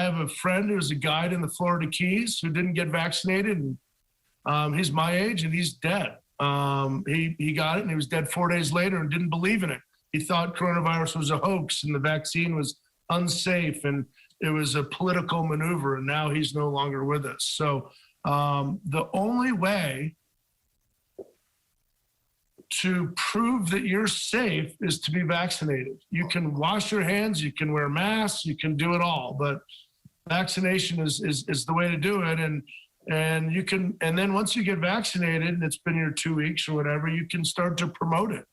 I have a friend who's a guide in the Florida Keys who didn't get vaccinated, and he's my age and he's dead. He got it and he was dead 4 days later and didn't believe in it. He thought coronavirus was a hoax and the vaccine was unsafe and it was a political maneuver, and now he's no longer with us. So the only way to prove that you're safe is to be vaccinated. You can wash your hands, you can wear masks, you can do it all, but vaccination is the way to do it. And you can, and then once you get vaccinated and it's been your 2 weeks or whatever, you can start to promote it.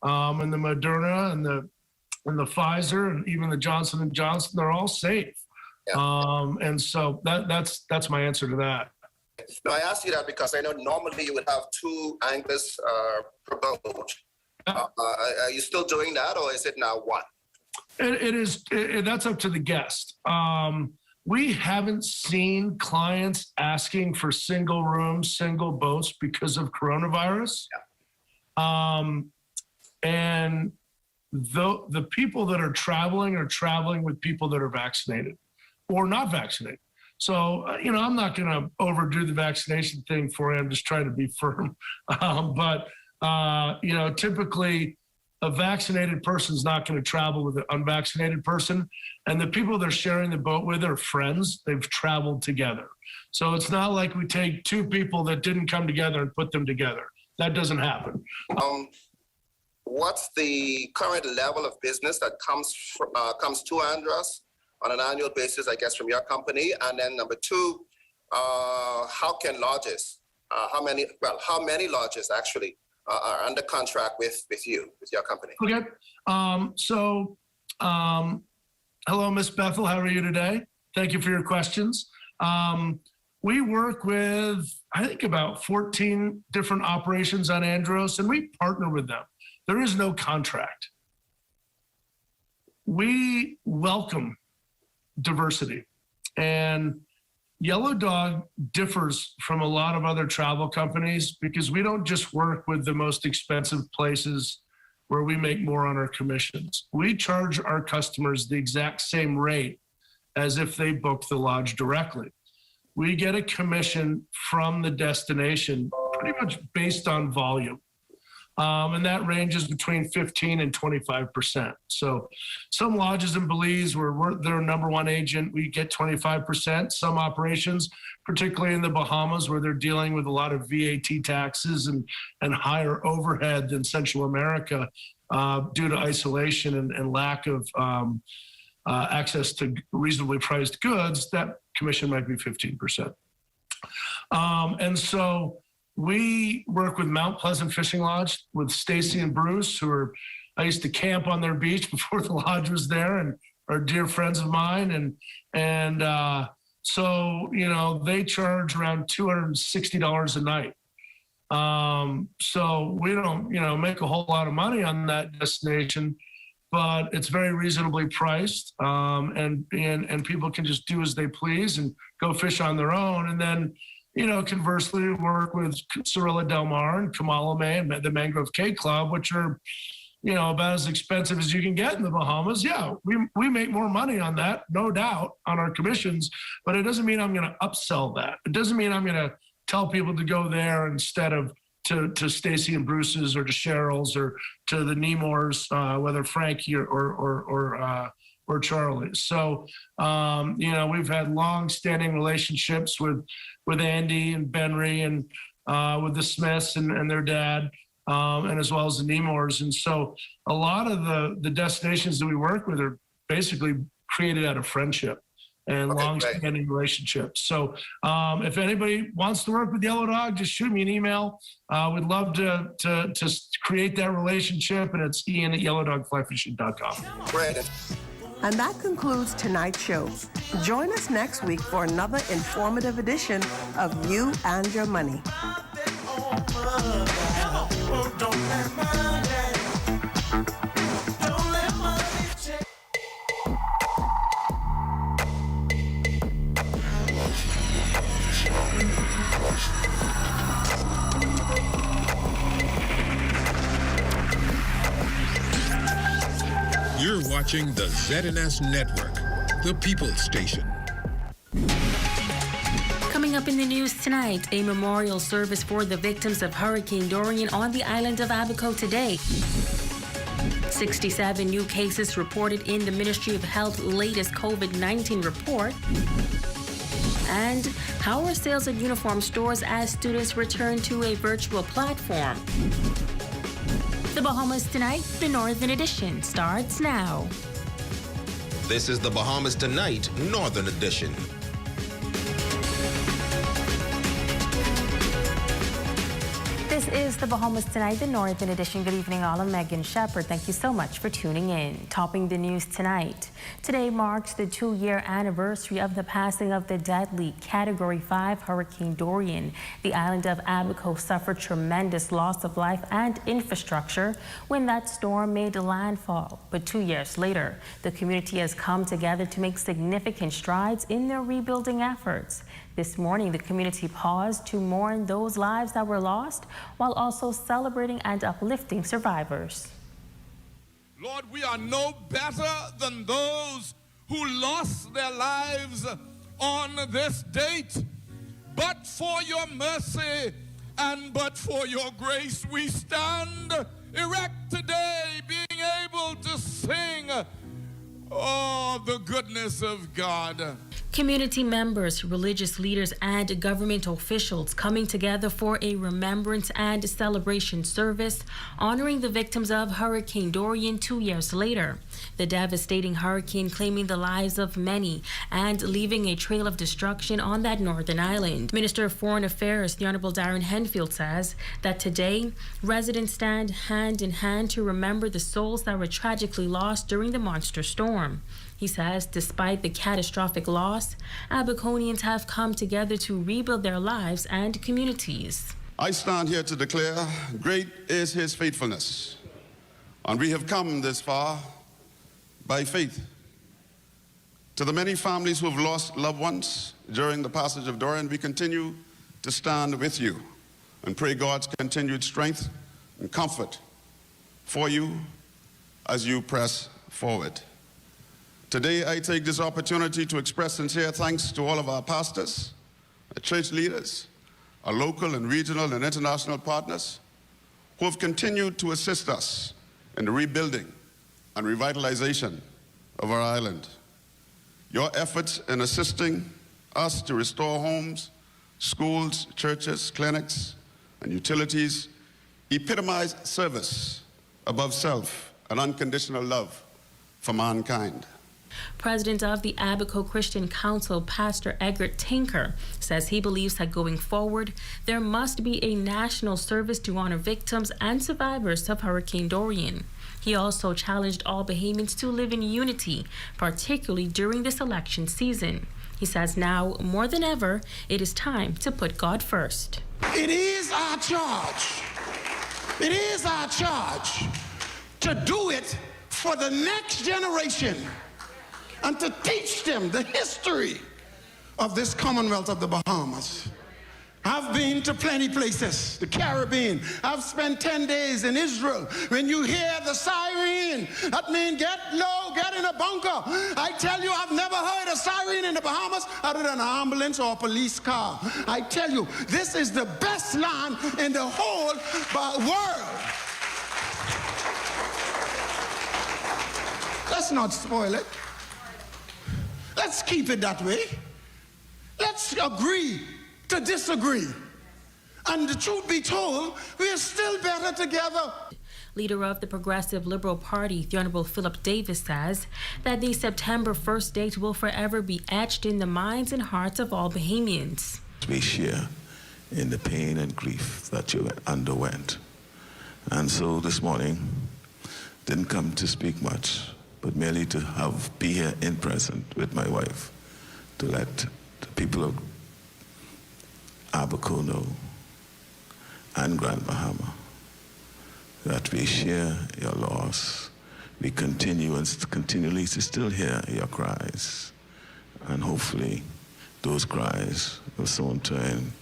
And the Moderna and the Pfizer and even the Johnson & Johnson, they're all safe. Yeah. And so that's my answer to that. No, I asked you that because I know normally you would have 2 anchors per boat. Are you still doing that, or is it now 1? It is. That's up to the guest. We haven't seen clients asking for single rooms, single boats because of coronavirus. Yeah. And the people that are traveling with people that are vaccinated or not vaccinated. So, I'm not going to overdo the vaccination thing for you. I'm just trying to be firm. But typically a vaccinated person is not going to travel with an unvaccinated person. And the people they're sharing the boat with are friends. They've traveled together. So it's not like we take 2 people that didn't come together and put them together. That doesn't happen. What's the current level of business that comes to Andros on an annual basis, I guess, from your company? And then number 2, how can lodges, how many lodges actually are under contract with you, with your company? Okay. Hello, Ms. Bethel. How are you today? Thank you for your questions. We work with, I think, about 14 different operations on Andros, and we partner with them. There is no contract. We welcome diversity. And Yellow Dog differs from a lot of other travel companies because we don't just work with the most expensive places where we make more on our commissions. We charge our customers the exact same rate as if they book the lodge directly. We get a commission from the destination pretty much based on volume. And that ranges between 15 and 25%. So some lodges in Belize where we're their number 1 agent, we get 25%. Some operations, particularly in the Bahamas where they're dealing with a lot of VAT taxes and higher overhead than Central America due to isolation and lack of access to reasonably priced goods, that commission might be 15%. And so we work with Mount Pleasant Fishing Lodge with Stacy and Bruce, I used to camp on their beach before the lodge was there, and are dear friends of mine. So they charge around $260 a night. So we don't, make a whole lot of money on that destination, but it's very reasonably priced. And people can just do as they please and go fish on their own. And then, conversely, work with Cirilla Del Mar and Kamalame and the Mangrove Cay Club, which are, about as expensive as you can get in the Bahamas. Yeah, we make more money on that, no doubt, on our commissions, but it doesn't mean I'm going to upsell that. It doesn't mean I'm going to tell people to go there instead of to Stacy and Bruce's or to Cheryl's or to the Nemours, whether Frankie or Charlie. So, we've had long-standing relationships with Andy and Benry and with the Smiths and their dad, and as well as the Nemours. And so a lot of the destinations that we work with are basically created out of friendship and long-standing relationships. So if anybody wants to work with Yellow Dog, just shoot me an email. We'd love to create that relationship, and it's ian@yellowdogflyfishing.com. Great. And that concludes tonight's show. Join us next week for another informative edition of You and Your Money. You're watching the ZNS Network, the People's Station. Coming up in the news tonight, a memorial service for the victims of Hurricane Dorian on the island of Abaco today. 67 new cases reported in the Ministry of Health's latest COVID-19 report. And how are sales at uniform stores as students return to a virtual platform? The Bahamas Tonight, the Northern Edition, starts now. This is the Bahamas Tonight, Northern Edition. This is the Bahamas Tonight, the Northern Edition. Good evening, all. I'm Megan Shepard. Thank you so much for tuning in. Topping the news tonight. Today marks the 2-year anniversary of the passing of the deadly Category 5 Hurricane Dorian. The island of Abaco suffered tremendous loss of life and infrastructure when that storm made landfall. But 2 years later, the community has come together to make significant strides in their rebuilding efforts. This morning, the community paused to mourn those lives that were lost while also celebrating and uplifting survivors. Lord, we are no better than those who lost their lives on this date. But for your mercy and but for your grace, we stand erect today, being able to sing, oh, the goodness of God. Community members, religious leaders, and government officials coming together for a remembrance and celebration service honoring the victims of Hurricane Dorian 2 years later. The devastating hurricane claiming the lives of many and leaving a trail of destruction on that northern island. Minister of Foreign Affairs, the Honorable Darren Henfield, says that today residents stand hand in hand to remember the souls that were tragically lost during the monster storm. He says despite the catastrophic loss, Abaconians have come together to rebuild their lives and communities. I stand here to declare, great is his faithfulness, and we have come this far by faith. To the many families who have lost loved ones during the passage of Dorian, we continue to stand with you and pray God's continued strength and comfort for you as you press forward. Today, I take this opportunity to express sincere thanks to all of our pastors, our church leaders, our local and regional and international partners who have continued to assist us in the rebuilding and revitalization of our island. Your efforts in assisting us to restore homes, schools, churches, clinics, and utilities epitomize service above self and unconditional love for mankind. President of the Abaco Christian Council, Pastor Egbert Tinker, says he believes that going forward, there must be a national service to honor victims and survivors of Hurricane Dorian. He also challenged all Bahamians to live in unity, particularly during this election season. He says now, more than ever, it is time to put God first. It is our charge. It is our charge to do it for the next generation and to teach them the history of this Commonwealth of the Bahamas. I've been to plenty places, the Caribbean. I've spent 10 days in Israel. When you hear the siren, that means get low, get in a bunker. I tell you, I've never heard a siren in the Bahamas other than an ambulance or a police car. I tell you, this is the best land in the whole world. Let's not spoil it. Let's keep it that way. Let's agree to disagree. And the truth be told, we are still better together. Leader of the Progressive Liberal Party, the Honorable Philip Davis, says that the September 1st date will forever be etched in the minds and hearts of all Bahamians. We share in the pain and grief that you underwent. And so this morning, didn't come to speak much, but merely to be here in present with my wife, to let the people of Abaco know and Grand Bahama that we share your loss. We continue and continually to still hear your cries, and hopefully those cries will soon turn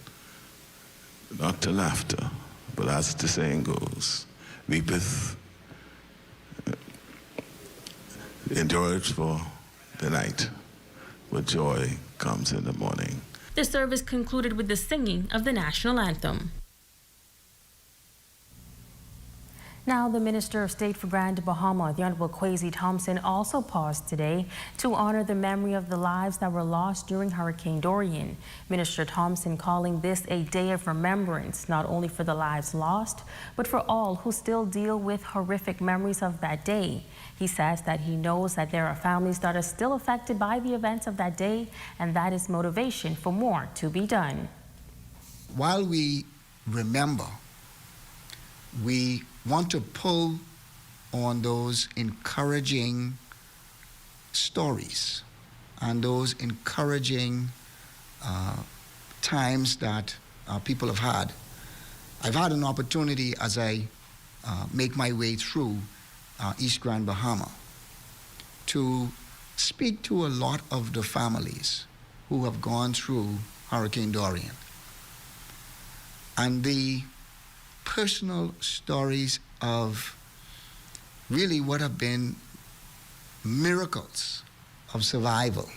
not to laughter, but as the saying goes, weepeth endureth for the night, but joy comes in the morning. The service concluded with the singing of the national anthem. Now, the Minister of State for Grand Bahama, the Honorable Kwesi Thompson, also paused today to honor the memory of the lives that were lost during Hurricane Dorian. Minister Thompson calling this a day of remembrance, not only for the lives lost, but for all who still deal with horrific memories of that day. He says that he knows that there are families that are still affected by the events of that day, and that is motivation for more to be done. While we remember, we want to pull on those encouraging stories and those encouraging times that people have had. I've had an opportunity as I make my way through East Grand Bahama to speak to a lot of the families who have gone through Hurricane Dorian. And the personal stories of really what have been miracles of survival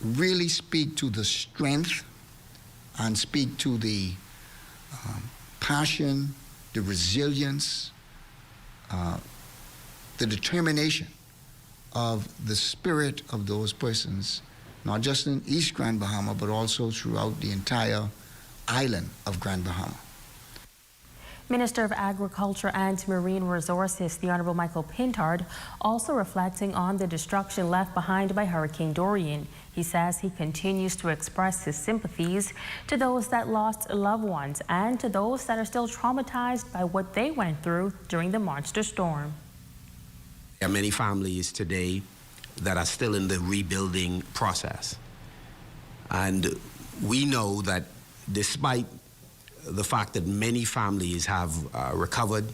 really speak to the strength and speak to the passion, the resilience, the determination of the spirit of those persons, not just in East Grand Bahama, but also throughout the entire island of Grand Bahama. Minister of Agriculture and Marine Resources, the Honorable Michael Pintard, also reflecting on the destruction left behind by Hurricane Dorian. He says he continues to express his sympathies to those that lost loved ones and to those that are still traumatized by what they went through during the monster storm. There are many families today that are still in the rebuilding process. And we know that despite the fact that many families have recovered,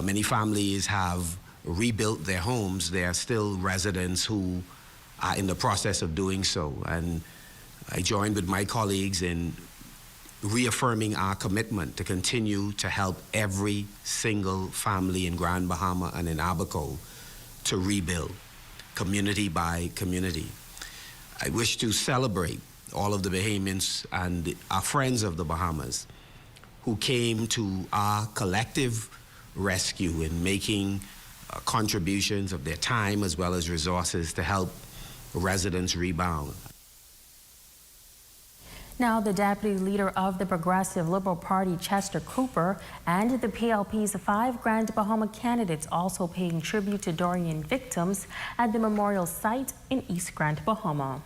many families have rebuilt their homes, there are still residents who are in the process of doing so. And I joined with my colleagues in reaffirming our commitment to continue to help every single family in Grand Bahama and in Abaco to rebuild, community by community. I wish to celebrate all of the Bahamians and our friends of the Bahamas who came to our collective rescue in making contributions of their time as well as resources to help residents rebound. Now, the deputy leader of the Progressive Liberal Party, Chester Cooper, and the PLP's 5 Grand Bahama candidates also paying tribute to Dorian victims at the memorial site in East Grand Bahama.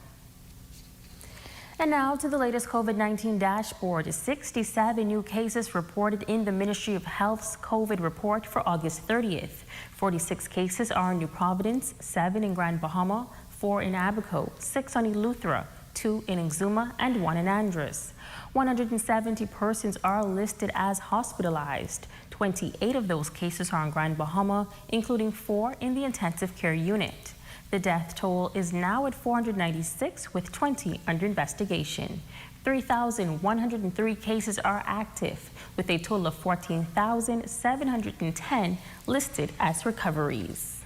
And now to the latest COVID-19 dashboard. 67 new cases reported in the Ministry of Health's COVID report for August 30th. 46 cases are in New Providence, 7 in Grand Bahama, 4 in Abaco, 6 on Eleuthera, 2 in Exuma, and 1 in Andros. 170 persons are listed as hospitalized. 28 of those cases are in Grand Bahama, including 4 in the intensive care unit. The death toll is now at 496, with 20 under investigation. 3,103 cases are active, with a total of 14,710 listed as recoveries.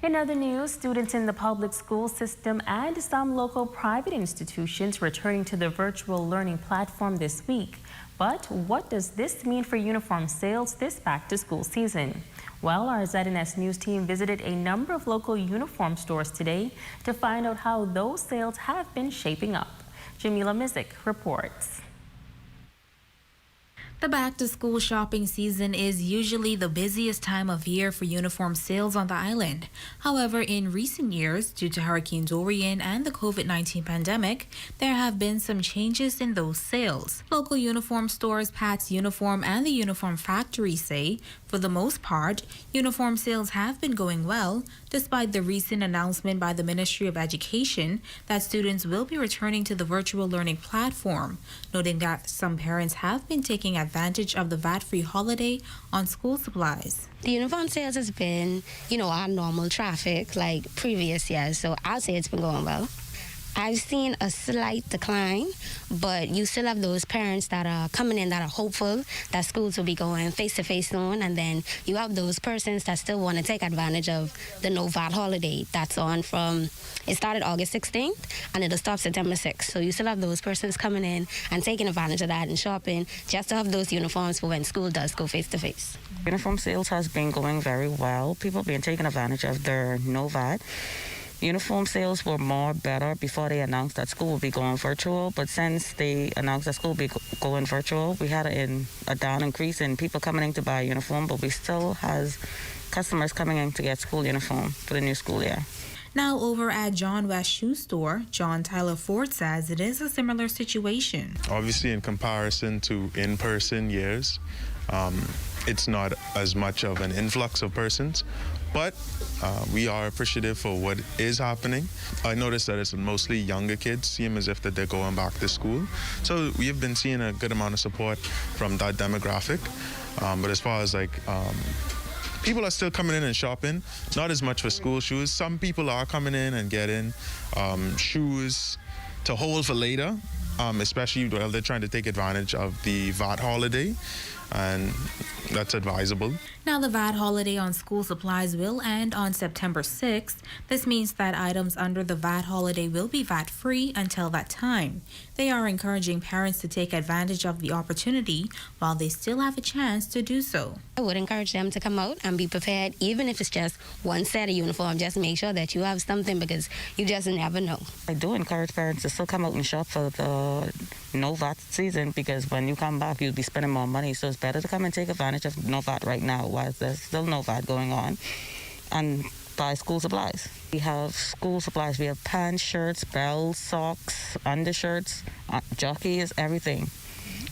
In other news, students in the public school system and some local private institutions returning to the virtual learning platform this week. But what does this mean for uniform sales this back-to-school season? Well, our ZNS News team visited a number of local uniform stores today to find out how those sales have been shaping up. Jamila Mizik reports. The back-to-school shopping season is usually the busiest time of year for uniform sales on the island. However, in recent years, due to Hurricane Dorian and the COVID-19 pandemic, there have been some changes in those sales. Local uniform stores Pat's Uniform and the Uniform Factory say, for the most part, uniform sales have been going well, despite the recent announcement by the Ministry of Education that students will be returning to the virtual learning platform, noting that some parents have been taking advantage of the VAT-free holiday on school supplies. The uniform sales has been, our normal traffic like previous years, so I'll say it's been going well. I've seen a slight decline, but you still have those parents that are coming in that are hopeful that schools will be going face-to-face soon, and then you have those persons that still want to take advantage of the no VAT holiday that's on from, it started August 16th, and it'll stop September 6th. So you still have those persons coming in and taking advantage of that and shopping just to have those uniforms for when school does go face-to-face. Uniform sales has been going very well. People have been taking advantage of their no VAT. Uniform sales were more better before they announced that school would be going virtual, but since they announced that school would be going virtual, we had a down increase in people coming in to buy a uniform, but we still has customers coming in to get school uniform for the new school year. Now over at John West Shoe Store, John Tyler Ford says it is a similar situation. Obviously, in comparison to in-person years, it's not as much of an influx of persons, but we are appreciative for what is happening. I noticed that it's mostly younger kids, seem as if that they're going back to school. So we have been seeing a good amount of support from that demographic. But as far as people are still coming in and shopping, not as much for school shoes. Some people are coming in and getting shoes to hold for later, especially while they're trying to take advantage of the VAT holiday, and that's advisable. Now, the VAT holiday on school supplies will end on September 6th. This means that items under the VAT holiday will be VAT-free until that time. They are encouraging parents to take advantage of the opportunity while they still have a chance to do so. I would encourage them to come out and be prepared, even if it's just one set of uniform. Just make sure that you have something, because you just never know. I do encourage parents to still come out and shop for the no VAT season, because when you come back, you'll be spending more money. So it's better to come and take advantage of no VAT right now while there's still no VAT going on, and buy school supplies. We have school supplies. We have pants, shirts, belts, socks, undershirts, jockeys, everything.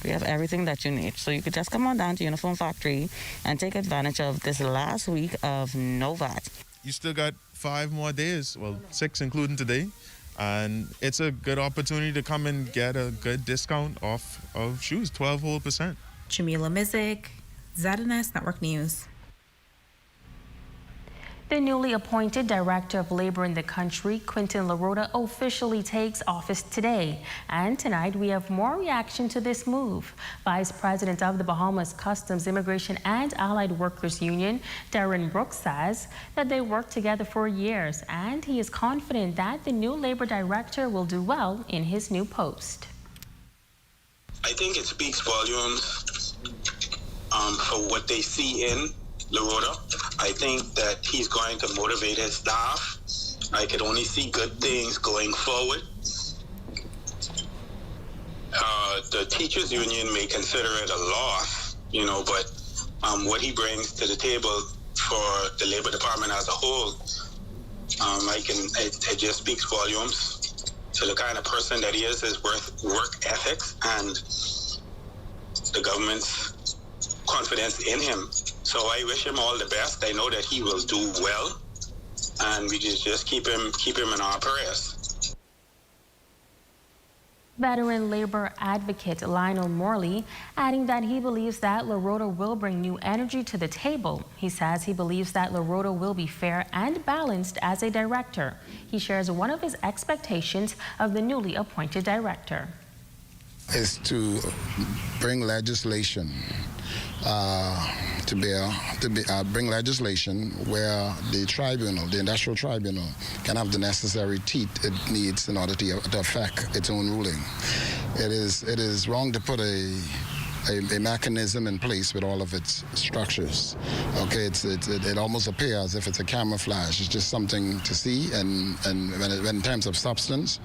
We have everything that you need. So you could just come on down to Uniform Factory and take advantage of this last week of no VAT. You still got 5 more days, well, 6 including today, and it's a good opportunity to come and get a good discount off of shoes, 12 whole %. Jamila Mizik, ZNS Network News. The newly appointed Director of Labor in the country, Quintin LaRota, officially takes office today. And tonight we have more reaction to this move. Vice President of the Bahamas Customs, Immigration and Allied Workers Union, Darren Brooks, says that they worked together for years, and he is confident that the new Labor Director will do well in his new post. I think it speaks volumes for what they see in LaRota. I think that he's going to motivate his staff. I could only see good things going forward. The teachers union may consider it a loss, but what he brings to the table for the Labor Department as a whole, it just speaks volumes to the kind of person that he is, his work ethics, and the government's confidence in him. So I wish him all the best. I know that he will do well, and we just keep him in our prayers. Veteran labor advocate Lionel Morley adding that he believes that LaRota will bring new energy to the table. He says he believes that LaRota will be fair and balanced as a director. He shares one of his expectations of the newly appointed director. Is to bring legislation bring legislation where the tribunal, the industrial tribunal, can have the necessary teeth it needs in order to affect its own ruling. It is wrong to put a mechanism in place with all of its structures. Okay, it almost appears as if it's a camouflage. It's just something to see, and when in terms of substance,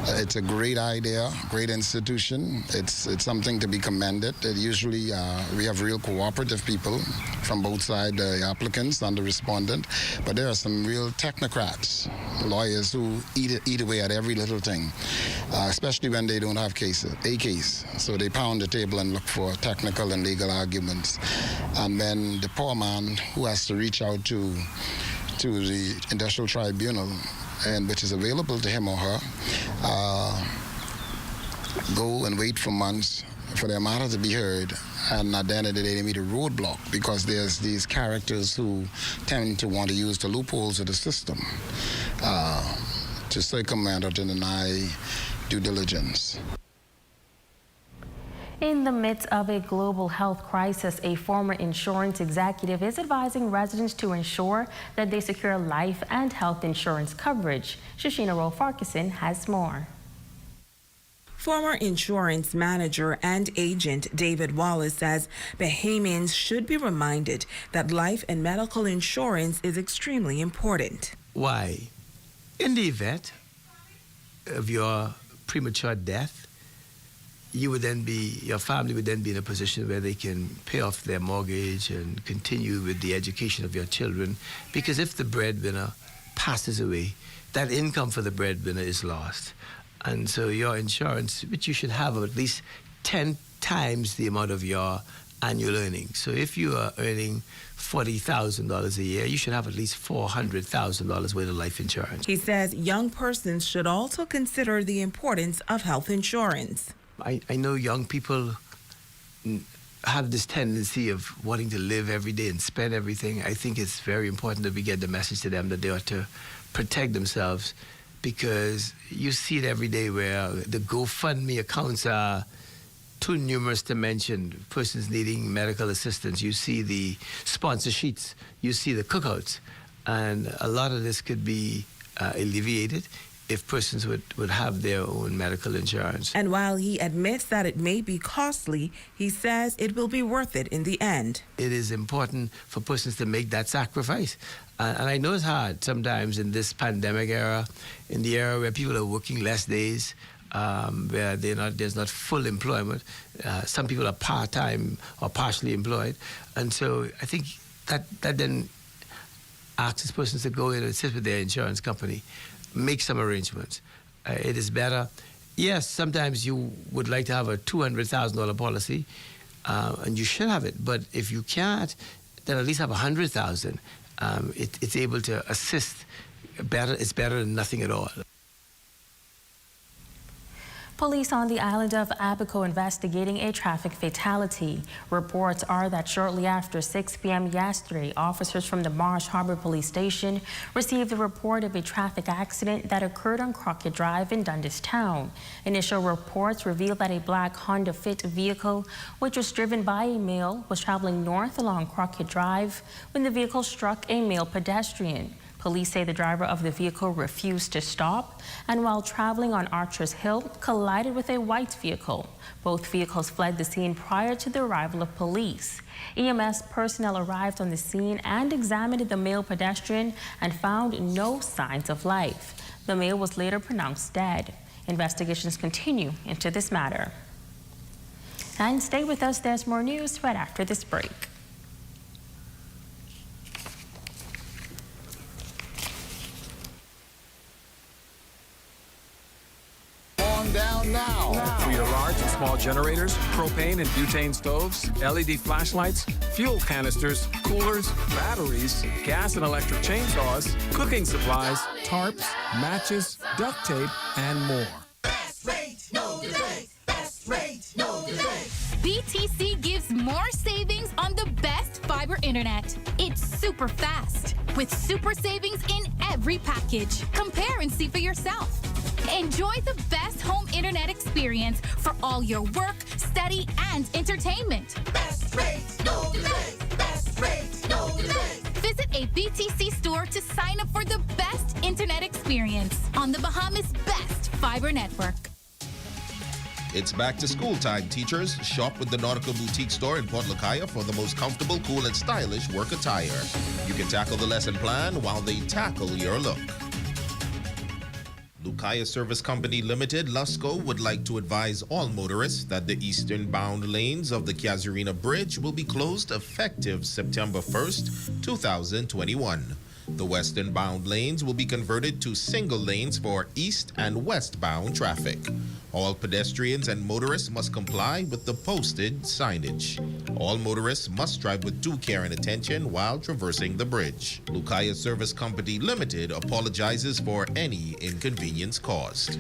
it's a great idea, great institution. It's something to be commended. Usually we have real cooperative people from both sides, the applicants and the respondent, but there are some real technocrats, lawyers who eat away at every little thing, especially when they don't have a case. So they pound the table and look for technical and legal arguments. And then the poor man who has to reach out to the industrial tribunal, and which is available to him or her, go and wait for months for their matter to be heard, and at the end of the day they meet a roadblock because there's these characters who tend to want to use the loopholes of the system to circumvent or to deny due diligence. In the midst of a global health crisis, a former insurance executive is advising residents to ensure that they secure life and health insurance coverage. Shoshina Rowe-Farquharson has more. Former insurance manager and agent David Wallace says Bahamians should be reminded that life and medical insurance is extremely important. Why? In the event of your premature death, your family would then be in a position where they can pay off their mortgage and continue with the education of your children. Because if the breadwinner passes away, that income for the breadwinner is lost. And so your insurance, which you should have at least 10 times the amount of your annual earnings. So if you are earning $40,000 a year, you should have at least $400,000 worth of life insurance. He says young persons should also consider the importance of health insurance. I know young people have this tendency of wanting to live every day and spend everything. I think it's very important that we get the message to them that they ought to protect themselves, because you see it every day where the GoFundMe accounts are too numerous to mention persons needing medical assistance. You see the sponsor sheets, you see the cookouts, and a lot of this could be alleviated if persons would have their own medical insurance. And while he admits that it may be costly, he says it will be worth it in the end. It is important for persons to make that sacrifice. And I know it's hard sometimes in this pandemic era, in the era where people are working less days, where there's not full employment. Some people are part-time or partially employed. And so I think that then asks persons to go in and sit with their insurance company, make some arrangements. It is better. Yes, sometimes you would like to have a $200,000 policy, and you should have it. But if you can't, then at least have $100,000. It's able to assist better. It's better than nothing at all. Police on the island of Abaco investigating a traffic fatality. Reports are that shortly after 6 p.m. yesterday, officers from the Marsh Harbor Police Station received a report of a traffic accident that occurred on Crockett Drive in Dundas Town. Initial reports revealed that a black Honda Fit vehicle, which was driven by a male, was traveling north along Crockett Drive when the vehicle struck a male pedestrian. Police say the driver of the vehicle refused to stop and while traveling on Archer's Hill collided with a white vehicle. Both vehicles fled the scene prior to the arrival of police. EMS personnel arrived on the scene and examined the male pedestrian and found no signs of life. The male was later pronounced dead. Investigations continue into this matter. And stay with us, there's more news right after this break. Down now. For your large and small generators, propane and butane stoves, LED flashlights, fuel canisters, coolers, batteries, gas and electric chainsaws, cooking supplies, tarps, matches, duct tape, and more. Best rate, no delay. Best rate, no delay. BTC gives more savings on the best fiber internet. It's super fast with super savings in every package. Compare and see for yourself. Enjoy the best home internet experience for all your work, study, and entertainment. Best rate, no delay. Best rate, no delay. Visit a BTC store to sign up for the best internet experience on the Bahamas' best fiber network. It's back to school time, teachers. Shop with the Nautical Boutique store in Port Lucaya for the most comfortable, cool, and stylish work attire. You can tackle the lesson plan while they tackle your look. Lucaya Service Company Limited, Lusco, would like to advise all motorists that the eastern-bound lanes of the Casuarina Bridge will be closed effective September 1st, 2021. The western-bound lanes will be converted to single lanes for east and westbound traffic. All pedestrians and motorists must comply with the posted signage. All motorists must drive with due care and attention while traversing the bridge. Lucaya Service Company Limited apologizes for any inconvenience caused.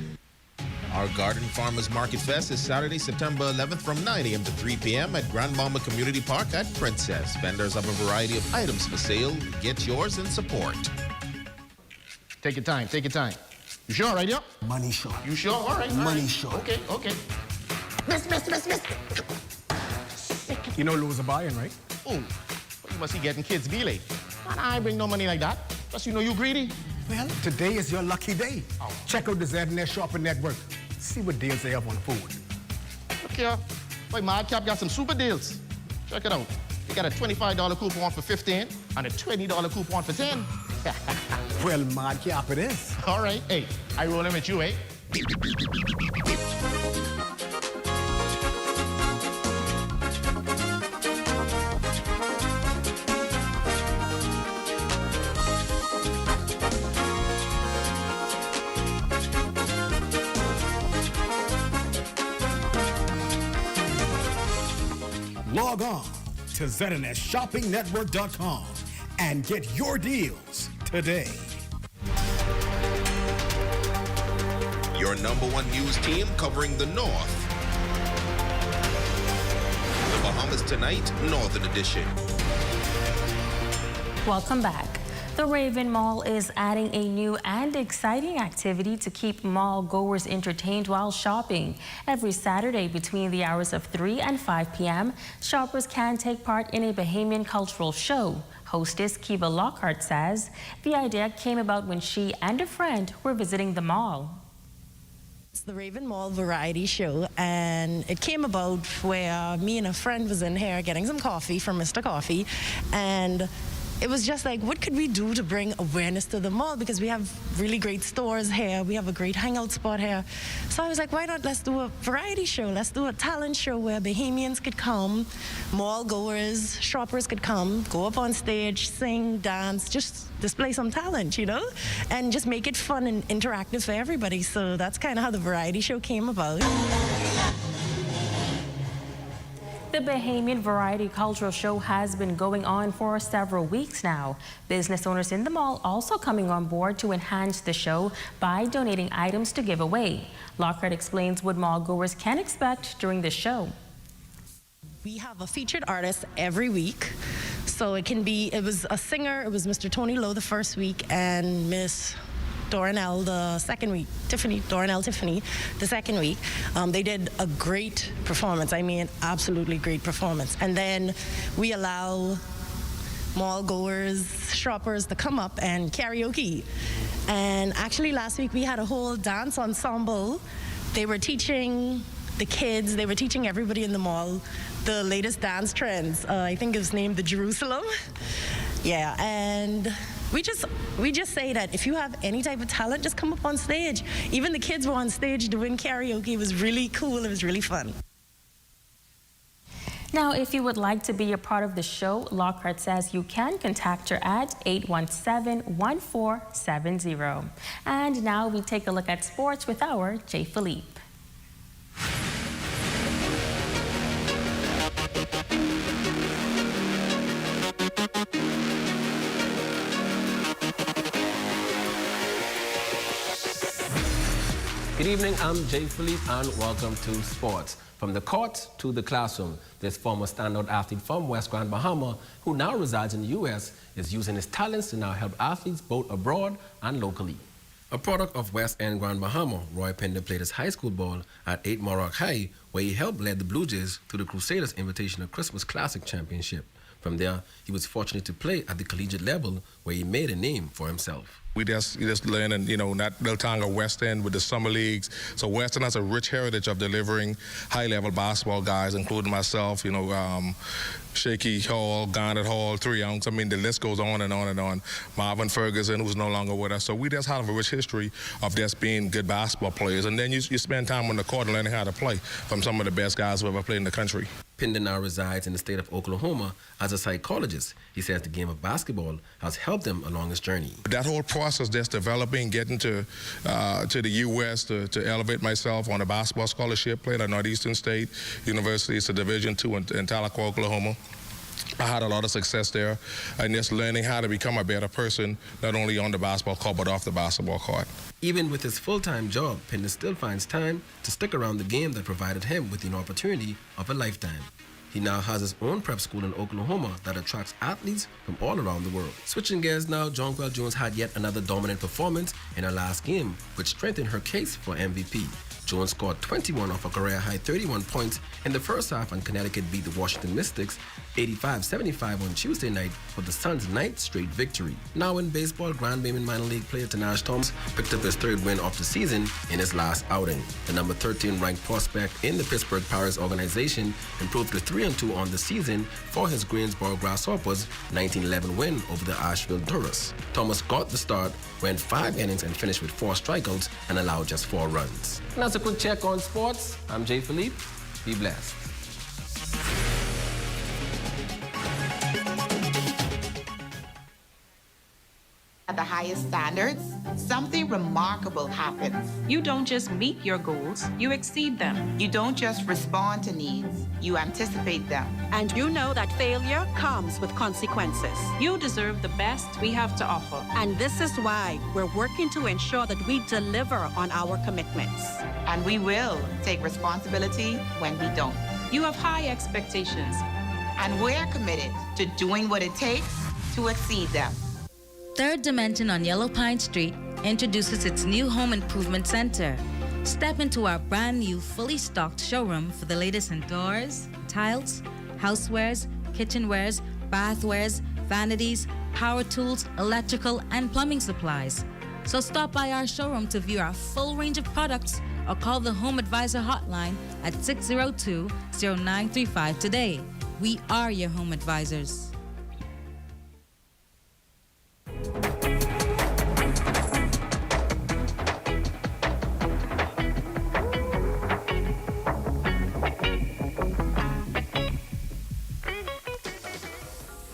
Our Garden Farmers Market Fest is Saturday, September 11th from 9 a.m. to 3 p.m. at Grand Mama Community Park at Princess. Vendors have a variety of items for sale. Get yours and support. Take your time, take your time. You sure, right, yeah? Money short. You sure? All right. Money short. Okay. Miss. You know Lou's a buying, right? Oh, you must be getting kids belay. Man, I ain't bring no money like that. Plus, you know you greedy. Well, today is your lucky day. Check out the ZNS Shopping Network. See what deals they have on food. Look here. Boy, Madcap got some super deals. Check it out. They got a $25 coupon for 15 and a $20 coupon for 10. Well, Madcap it is. All right. Hey, I rolling with you, eh? Log on to ZNSShoppingNetwork.com and get your deals today. Your #1 news team covering the North. The Bahamas Tonight, Northern Edition. Welcome back. The Raven Mall is adding a new and exciting activity to keep mall goers entertained while shopping. Every Saturday between the hours of 3 and 5 p.m., shoppers can take part in a Bahamian cultural show. Hostess Kiva Lockhart says the idea came about when she and a friend were visiting the mall. It's the Raven Mall Variety Show, and it came about where me and a friend was in here getting some coffee from Mr. Coffee, and it was just like, what could we do to bring awareness to the mall? Because we have really great stores here. We have a great hangout spot here. So I was like, why not let's do a variety show? Let's do a talent show where Bahamians could come, mall goers, shoppers could come, go up on stage, sing, dance, just display some talent, you know? And just make it fun and interactive for everybody. So that's kind of how the variety show came about. The Bahamian Variety Cultural Show has been going on for several weeks now. Business owners in the mall also coming on board to enhance the show by donating items to give away. Lockhart explains what mall goers can expect during the show. We have a featured artist every week. So it was a singer, it was Mr. Tony Lowe the first week and Miss Doranell the second week, Doranell Tiffany the second week. They did a great performance. I mean, absolutely great performance. And then we allow mall goers, shoppers to come up and karaoke. And actually last week we had a whole dance ensemble. They were teaching the kids, they were teaching everybody in the mall the latest dance trends. I think it was named the Jerusalem. Yeah, and we just say that if you have any type of talent, just come up on stage. Even the kids were on stage doing karaoke. It was really cool. It was really fun. Now, if you would like to be a part of the show, Lockhart says you can contact her at 817-1470. And now we take a look at sports with our Jay Philippe. Good evening, I'm Jay Philippe and welcome to Sports. From the court to the classroom, this former standout athlete from West Grand Bahama, who now resides in the U.S., is using his talents to now help athletes both abroad and locally. A product of West End Grand Bahama, Roy Pender played his high school ball at 8 Morrock High, where he helped lead the Blue Jays to the Crusaders Invitational Christmas Classic Championship. From there, he was fortunate to play at the collegiate level, where he made a name for himself. We just learning, that little tongue of West End with the summer leagues. So West End has a rich heritage of delivering high-level basketball guys, including myself, Shaky Hall, Garnet Hall, 3 ounce. I mean, the list goes on and on and on. Marvin Ferguson, who's no longer with us. So we just have a rich history of just being good basketball players. And then you spend time on the court learning how to play from some of the best guys who ever played in the country. Pinder now resides in the state of Oklahoma as a psychologist. He says the game of basketball has helped him along his journey. That whole process just developing, getting to the U.S. to elevate myself on a basketball scholarship, played at Northeastern State University. It's a Division II in Tahlequah, Oklahoma. I had a lot of success there, and just learning how to become a better person, not only on the basketball court, but off the basketball court. Even with his full-time job, Pinder still finds time to stick around the game that provided him with an opportunity of a lifetime. He now has his own prep school in Oklahoma that attracts athletes from all around the world. Switching gears now, Jonquel Jones had yet another dominant performance in her last game, which strengthened her case for MVP. Jones scored 21 off a career-high 31 points in the first half, and Connecticut beat the Washington Mystics 85-75 on Tuesday night for the Suns' 9th straight victory. Now in baseball, Grand Bayman minor league player Tanash Thomas picked up his 3rd win of the season in his last outing. The number 13 ranked prospect in the Pittsburgh Pirates organization improved to 3-2 on the season for his Greensboro Grasshoppers' 1911 win over the Asheville Tourists. Thomas got the start, went 5 innings and finished with 4 strikeouts and allowed just 4 runs. And that's a quick check on sports. I'm Jay Philippe. Be blessed. At the highest standards, something remarkable happens. You don't just meet your goals, you exceed them. You don't just respond to needs, you anticipate them. And you know that failure comes with consequences. You deserve the best we have to offer. And this is why we're working to ensure that we deliver on our commitments. And we will take responsibility when we don't. You have high expectations. And we're committed to doing what it takes to exceed them. Third Dimension on Yellow Pine Street introduces its new home improvement center. Step into our brand new, fully stocked showroom for the latest in doors, tiles, housewares, kitchenwares, bathwares, vanities, power tools, electrical, and plumbing supplies. So stop by our showroom to view our full range of products or call the Home Advisor hotline at 602-0935 today. We are your home advisors.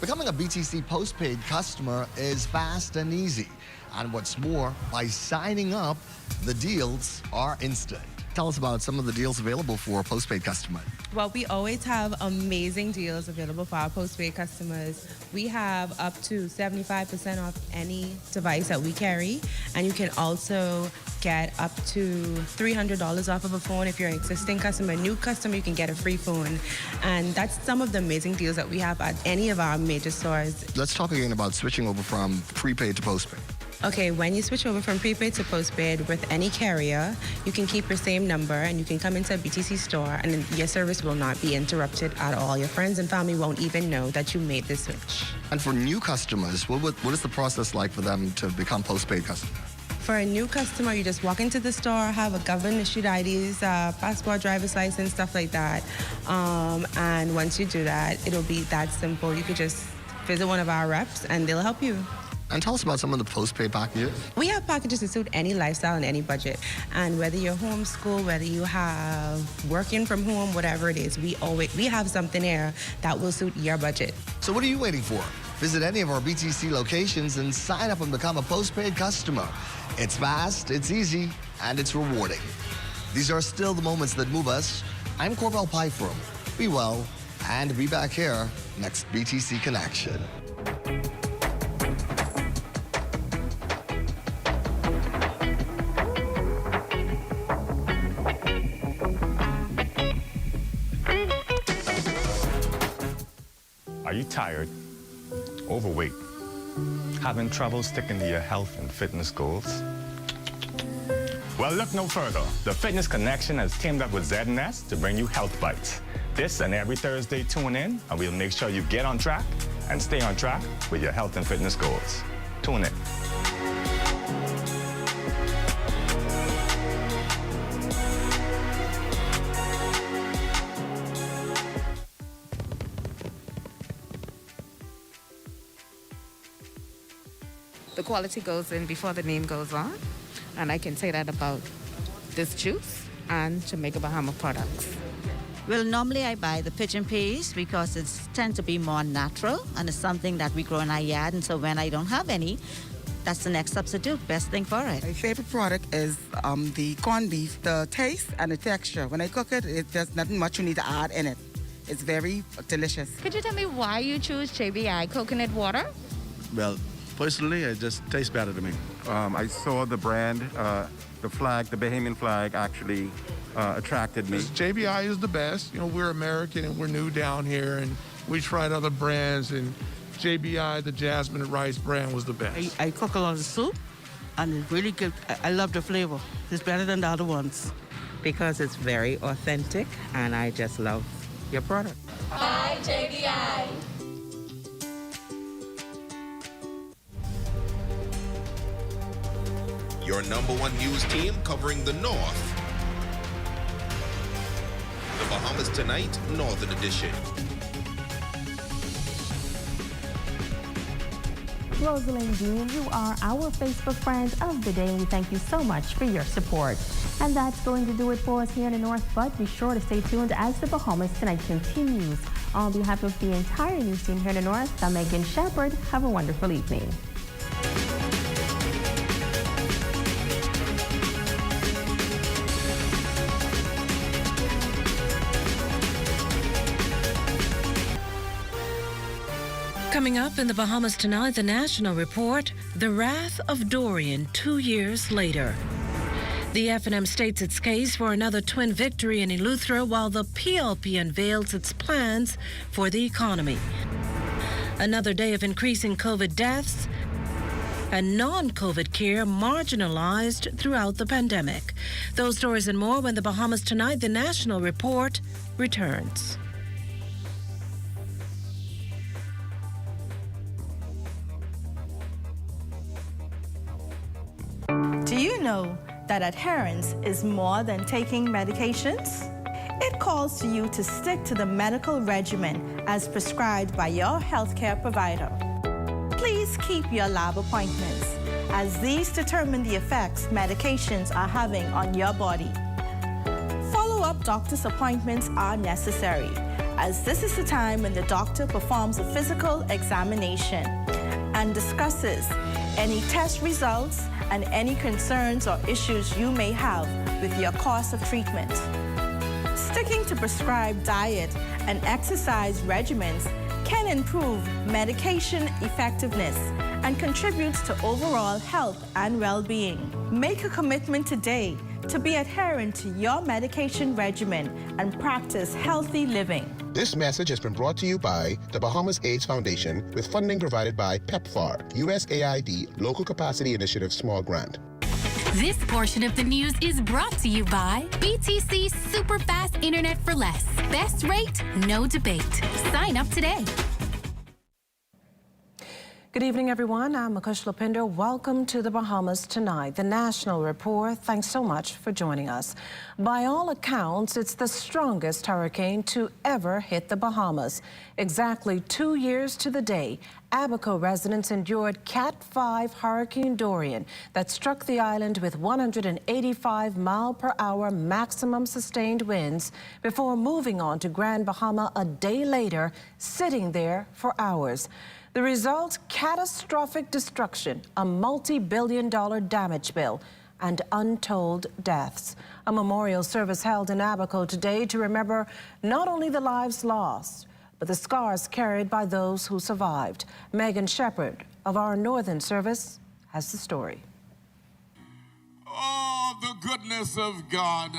Becoming a BTC postpaid customer is fast and easy. And what's more, by signing up, the deals are instant. Tell us about some of the deals available for postpaid customers. Well, we always have amazing deals available for our postpaid customers. We have up to 75% off any device that we carry, and you can also get up to $300 off of a phone if you're an existing customer. A new customer, you can get a free phone. And that's some of the amazing deals that we have at any of our major stores. Let's talk again about switching over from prepaid to postpaid. Okay, when you switch over from prepaid to postpaid with any carrier, you can keep your same number and you can come into a BTC store and your service will not be interrupted at all. Your friends and family won't even know that you made this switch. And for new customers, what is the process like for them to become postpaid customers? For a new customer, you just walk into the store, have a government-issued IDs, passport, driver's license, stuff like that. And once you do that, it'll be that simple. You could just visit one of our reps and they'll help you. And tell us about some of the postpaid packages. We have packages to suit any lifestyle and any budget. And whether you're homeschool, whether you have working from home, whatever it is, we have something there that will suit your budget. So what are you waiting for? Visit any of our BTC locations and sign up and become a postpaid customer. It's fast, it's easy, and it's rewarding. These are still the moments that move us. I'm Corbell Pyfrom. Be well, and be back here next BTC Connection. Are you tired, overweight, having trouble sticking to your health and fitness goals? Well, look no further. The Fitness Connection has teamed up with ZNS to bring you Health Bites. This and every Thursday, tune in, and we'll make sure you get on track and stay on track with your health and fitness goals. Tune in. The quality goes in before the name goes on, and I can say that about this juice and Jamaica Bahama products. Well, normally I buy the pigeon peas because it tends to be more natural and it's something that we grow in our yard, and so when I don't have any, that's the next substitute, best thing for it. My favorite product is the corned beef, the taste and the texture. When I cook it, there's nothing much you need to add in it. It's very delicious. Could you tell me why you choose JBI coconut water? Well, Personally, it just tastes better to me. I saw the brand, the flag, the Bahamian flag actually attracted me. JBI is the best. You know, we're American and we're new down here, and we tried other brands, and JBI, the Jasmine Rice brand, was the best. I cook a lot of soup, and it's really good. I love the flavor. It's better than the other ones. Because it's very authentic, and I just love your product. Buy JBI. Your #1 news team covering the North. The Bahamas Tonight, Northern Edition. Rosalind Dean, you are our Facebook friend of the day, and we thank you so much for your support. And that's going to do it for us here in the North, but be sure to stay tuned as the Bahamas Tonight continues. On behalf of the entire news team here in the North, I'm Megan Shepard. Have a wonderful evening. Coming up in the Bahamas Tonight, the National Report, the wrath of Dorian 2 years later. The F&M states its case for another twin victory in Eleuthera, while the PLP unveils its plans for the economy. Another day of increasing COVID deaths and non-COVID care marginalized throughout the pandemic. Those stories and more when the Bahamas Tonight, the National Report, returns. Do you know that adherence is more than taking medications? It calls to you to stick to the medical regimen as prescribed by your healthcare provider. Please keep your lab appointments, as these determine the effects medications are having on your body. Follow-up doctor's appointments are necessary, as this is the time when the doctor performs a physical examination and discusses any test results and any concerns or issues you may have with your course of treatment. Sticking to prescribed diet and exercise regimens can improve medication effectiveness and contributes to overall health and well-being. Make a commitment today to be adherent to your medication regimen and practice healthy living. This message has been brought to you by the Bahamas AIDS Foundation with funding provided by PEPFAR, USAID Local Capacity Initiative Small Grant. This portion of the news is brought to you by BTC Superfast Internet for Less. Best rate, no debate. Sign up today. Good evening, everyone. I'm Akush Lopinder. Welcome to the Bahamas Tonight, the National Report. Thanks so much for joining us. By all accounts, it's the strongest hurricane to ever hit the Bahamas. Exactly 2 years to the day, Abaco residents endured Cat 5 Hurricane Dorian that struck the island with 185-mile-per-hour maximum sustained winds before moving on to Grand Bahama a day later, sitting there for hours. The result, catastrophic destruction, a multi-billion-dollar damage bill, and untold deaths. A memorial service held in Abaco today to remember not only the lives lost, but the scars carried by those who survived. Megan Shepard of our Northern Service has the story. Oh, the goodness of God.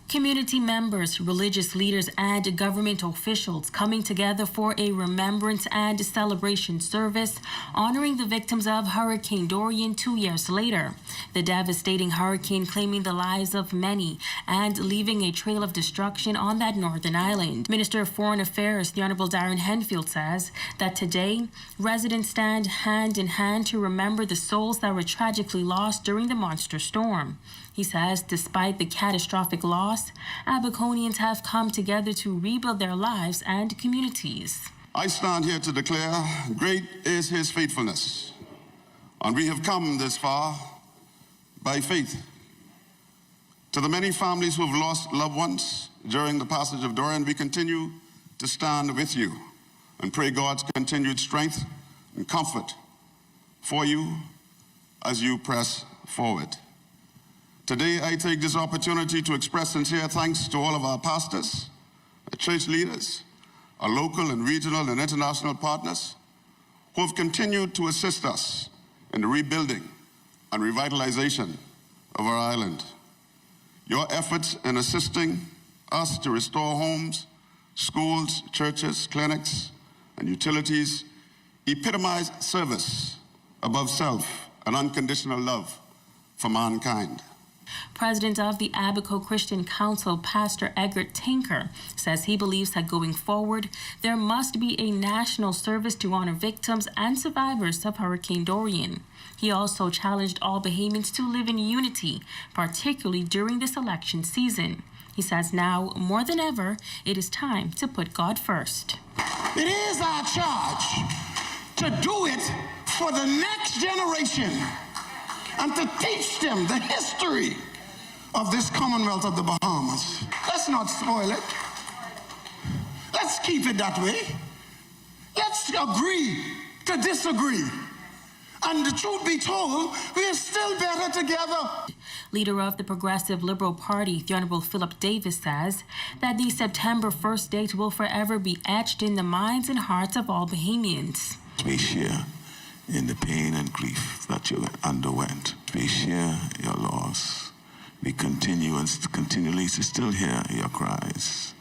Community members, religious leaders, and government officials coming together for a remembrance and celebration service honoring the victims of Hurricane Dorian 2 years later. The devastating hurricane claiming the lives of many and leaving a trail of destruction on that northern island. Minister of Foreign Affairs, the Honorable Darren Henfield, says that today, residents stand hand in hand to remember the souls that were tragically lost during the monster storm. He says despite the catastrophic loss, Abaconians have come together to rebuild their lives and communities. I stand here to declare, great is his faithfulness. And we have come this far by faith. To the many families who have lost loved ones during the passage of Dorian, we continue to stand with you and pray God's continued strength and comfort for you as you press forward. Today, I take this opportunity to express sincere thanks to all of our pastors, our church leaders, our local and regional and international partners who have continued to assist us in the rebuilding and revitalization of our island. Your efforts in assisting us to restore homes, schools, churches, clinics, and utilities epitomize service above self and unconditional love for mankind. President of the Abaco Christian Council, Pastor Egbert Tinker, says he believes that going forward, there must be a national service to honor victims and survivors of Hurricane Dorian. He also challenged all Bahamians to live in unity, particularly during this election season. He says now, more than ever, it is time to put God first. It is our charge to do it for the next generation and to teach them the history of this Commonwealth of the Bahamas. Let's not spoil it. Let's keep it that way. Let's agree to disagree. And the truth be told, we are still better together. Leader of the Progressive Liberal Party, the Honorable Philip Davis, says that the September 1st date will forever be etched in the minds and hearts of all Bahamians. We share in the pain and grief that you underwent. We share your loss. We continue and continually to still hear your cries.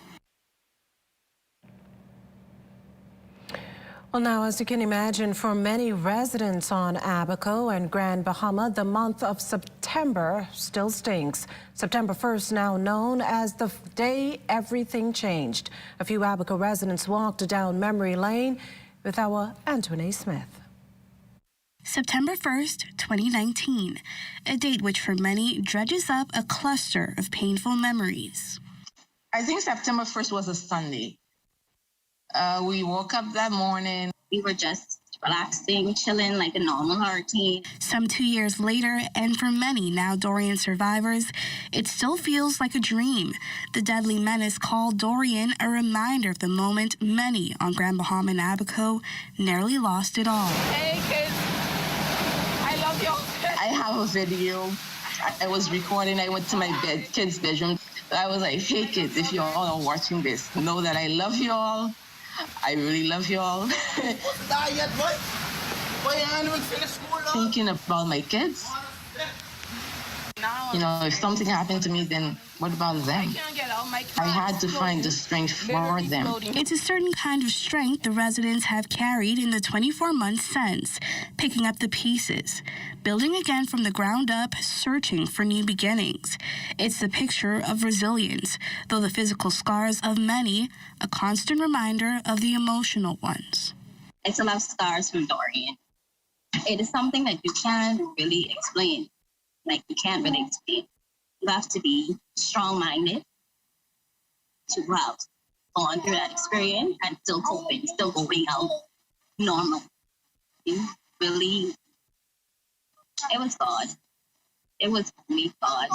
Well, now, as you can imagine, for many residents on Abaco and Grand Bahama, the month of September still stings. September 1st, now known as the day everything changed. A few Abaco residents walked down memory lane with our Antoine Smith. September 1st, 2019, a date which for many dredges up a cluster of painful memories. I think September 1st was a Sunday. We woke up that morning. We were just relaxing, chilling like a normal hurricane. Some 2 years later, and for many now Dorian survivors, it still feels like a dream. The deadly menace called Dorian a reminder of the moment many on Grand Bahama and Abaco nearly lost it all. Hey, kids. I love y'all. I have a video. I was recording. I went to my kids' bedroom. I was like, hey, kids, if you all are watching this, know that I love you all. I really love you all. Thinking about my kids. You know, if something happened to me, then what about them? I had to find the strength for them. It's a certain kind of strength the residents have carried in the 24 months since, picking up the pieces, building again from the ground up, searching for new beginnings. It's the picture of resilience, though the physical scars of many, a constant reminder of the emotional ones. I still have scars from Dorian. It is something that you can't really explain. Like, you can't really explain. You have to be strong-minded to have gone through that experience and still coping, still going out normal. You really, it was God. It was me, God.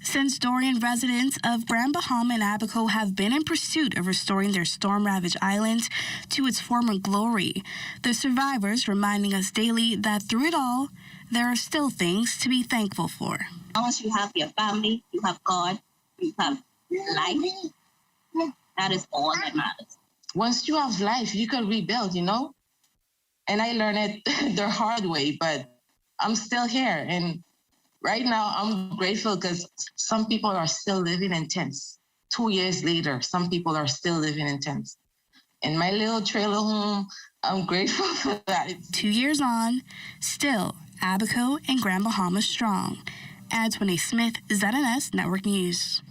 Since Dorian, residents of Grand Bahama and Abaco have been in pursuit of restoring their storm-ravaged island to its former glory, the survivors reminding us daily that through it all, there are still things to be thankful for. As long as you have your family, you have God, you have life, that is all that matters. Once you have life, you can rebuild, you know? And I learned it the hard way, but I'm still here. And right now, I'm grateful because some people are still living in tents. 2 years later, some people are still living in tents. In my little trailer home, I'm grateful for that. 2 years on, still Abaco and Grand Bahama strong. Antoine Smith, ZNS Network News.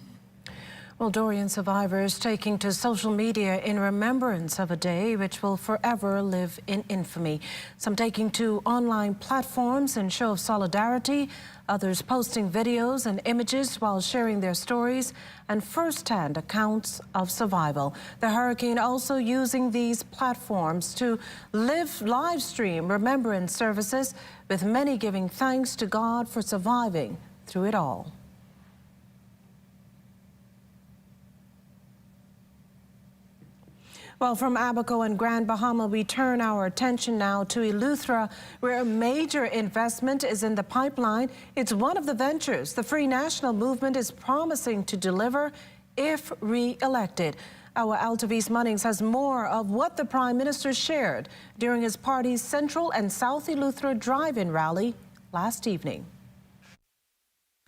Well, Dorian survivors taking to social media in remembrance of a day which will forever live in infamy. Some taking to online platforms in show of solidarity, others posting videos and images while sharing their stories and first-hand accounts of survival. The hurricane also using these platforms to live stream remembrance services, with many giving thanks to God for surviving through it all. Well, from Abaco and Grand Bahama, we turn our attention now to Eleuthera, where a major investment is in the pipeline. It's one of the ventures the Free National Movement is promising to deliver if re-elected. Our Altavis Munnings has more of what the Prime Minister shared during his party's Central and South Eleuthera drive-in rally last evening.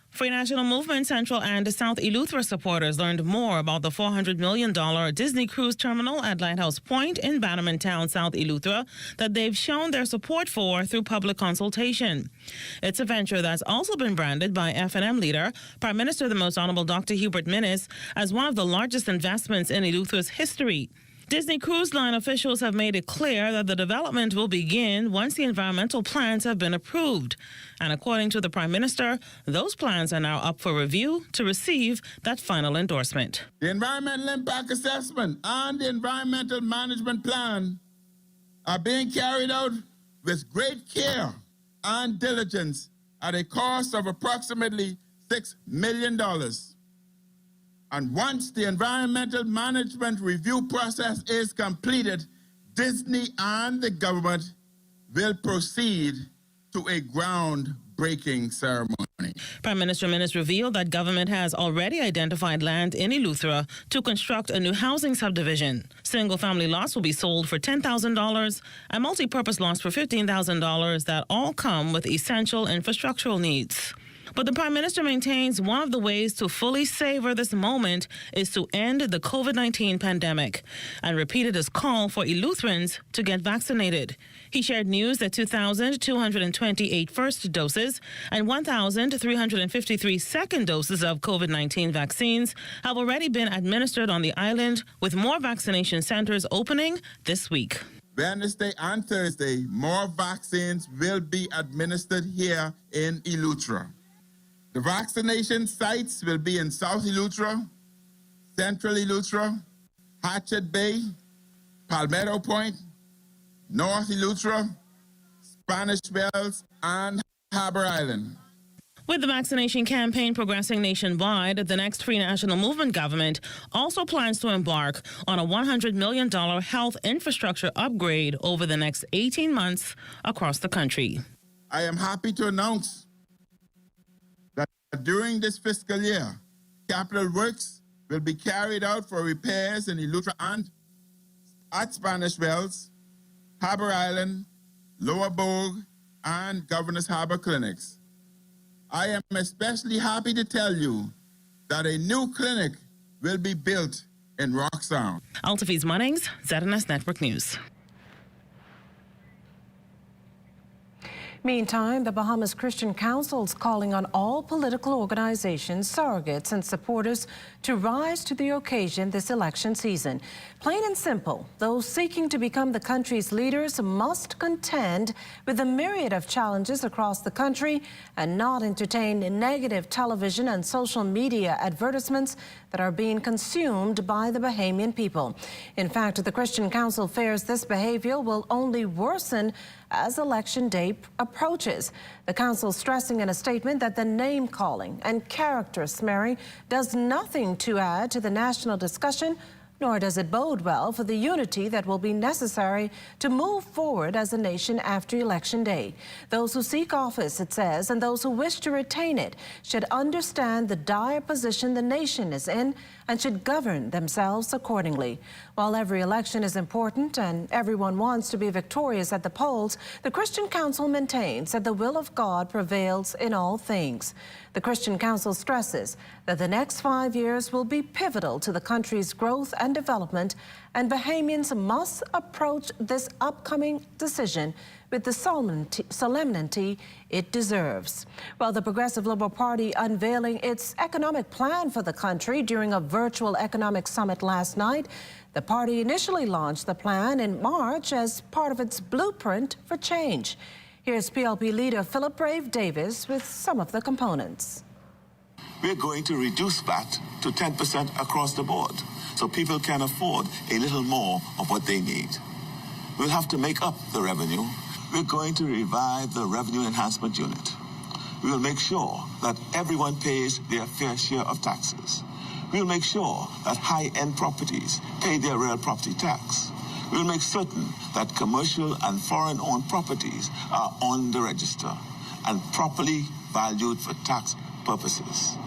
Free National Movement Central and South Eleuthera supporters learned more about the $400 million Disney Cruise Terminal at Lighthouse Point in Bannerman Town, South Eleuthera, that they've shown their support for through public consultation. It's a venture that's also been branded by F&M leader, Prime Minister the Most Honorable Dr. Hubert Minnis, as one of the largest investments in Eleuthera's history. Disney Cruise Line officials have made it clear that the development will begin once the environmental plans have been approved. And according to the Prime Minister, those plans are now up for review to receive that final endorsement. The environmental impact assessment and the environmental management plan are being carried out with great care and diligence at a cost of approximately $6 million. And once the environmental management review process is completed, Disney and the government will proceed to a groundbreaking ceremony. Prime Minister Minnis revealed that government has already identified land in Eleuthera to construct a new housing subdivision. Single-family lots will be sold for $10,000 and multi-purpose lots for $15,000 that all come with essential infrastructural needs. But the Prime Minister maintains one of the ways to fully savor this moment is to end the COVID-19 pandemic and repeated his call for Eleutherans to get vaccinated. He shared news that 2,228 first doses and 1,353 second doses of COVID-19 vaccines have already been administered on the island, with more vaccination centers opening this week. Wednesday and Thursday, more vaccines will be administered here in Eleuthera. The vaccination sites will be in South Eleuthera, Central Eleuthera, Hatchet Bay, Palmetto Point, North Eleuthera, Spanish Wells, and Harbour Island. With the vaccination campaign progressing nationwide, the next Free National Movement government also plans to embark on a $100 million health infrastructure upgrade over the next 18 months across the country. I am happy to announce that during this fiscal year, capital works will be carried out for repairs in Eleuthera and at Spanish Wells, Harbour Island, Lower Bogue, and Governor's Harbour clinics. I am especially happy to tell you that a new clinic will be built in Rock Sound. Altavis Munnings, ZNS Network News. Meantime, the Bahamas Christian Council is calling on all political organizations, surrogates, and supporters to rise to the occasion this election season. Plain and simple, those seeking to become the country's leaders must contend with a myriad of challenges across the country and not entertain negative television and social media advertisements that are being consumed by the Bahamian people. In fact, the Christian Council fears this behavior will only worsen as election day approaches. The council stressing in a statement that the name-calling and character smearing does nothing to add to the national discussion, nor does it bode well for the unity that will be necessary to move forward as a nation after Election Day. Those who seek office, it says, and those who wish to retain it should understand the dire position the nation is in and should govern themselves accordingly. While every election is important and everyone wants to be victorious at the polls, the Christian Council maintains that the will of God prevails in all things. The Christian Council stresses that the next 5 years will be pivotal to the country's growth and development, and Bahamians must approach this upcoming decision with the solemnity it deserves. Well, the Progressive Liberal Party unveiling its economic plan for the country during a virtual economic summit last night. The party initially launched the plan in March as part of its blueprint for change. Here's PLP leader Philip Brave Davis with some of the components. We're going to reduce VAT to 10% across the board, so people can afford a little more of what they need. We'll have to make up the revenue. We're going to revive the Revenue Enhancement Unit. We will make sure that everyone pays their fair share of taxes. We'll make sure that high-end properties pay their real property tax. We'll make certain that commercial and foreign-owned properties are on the register and properly valued for tax purposes.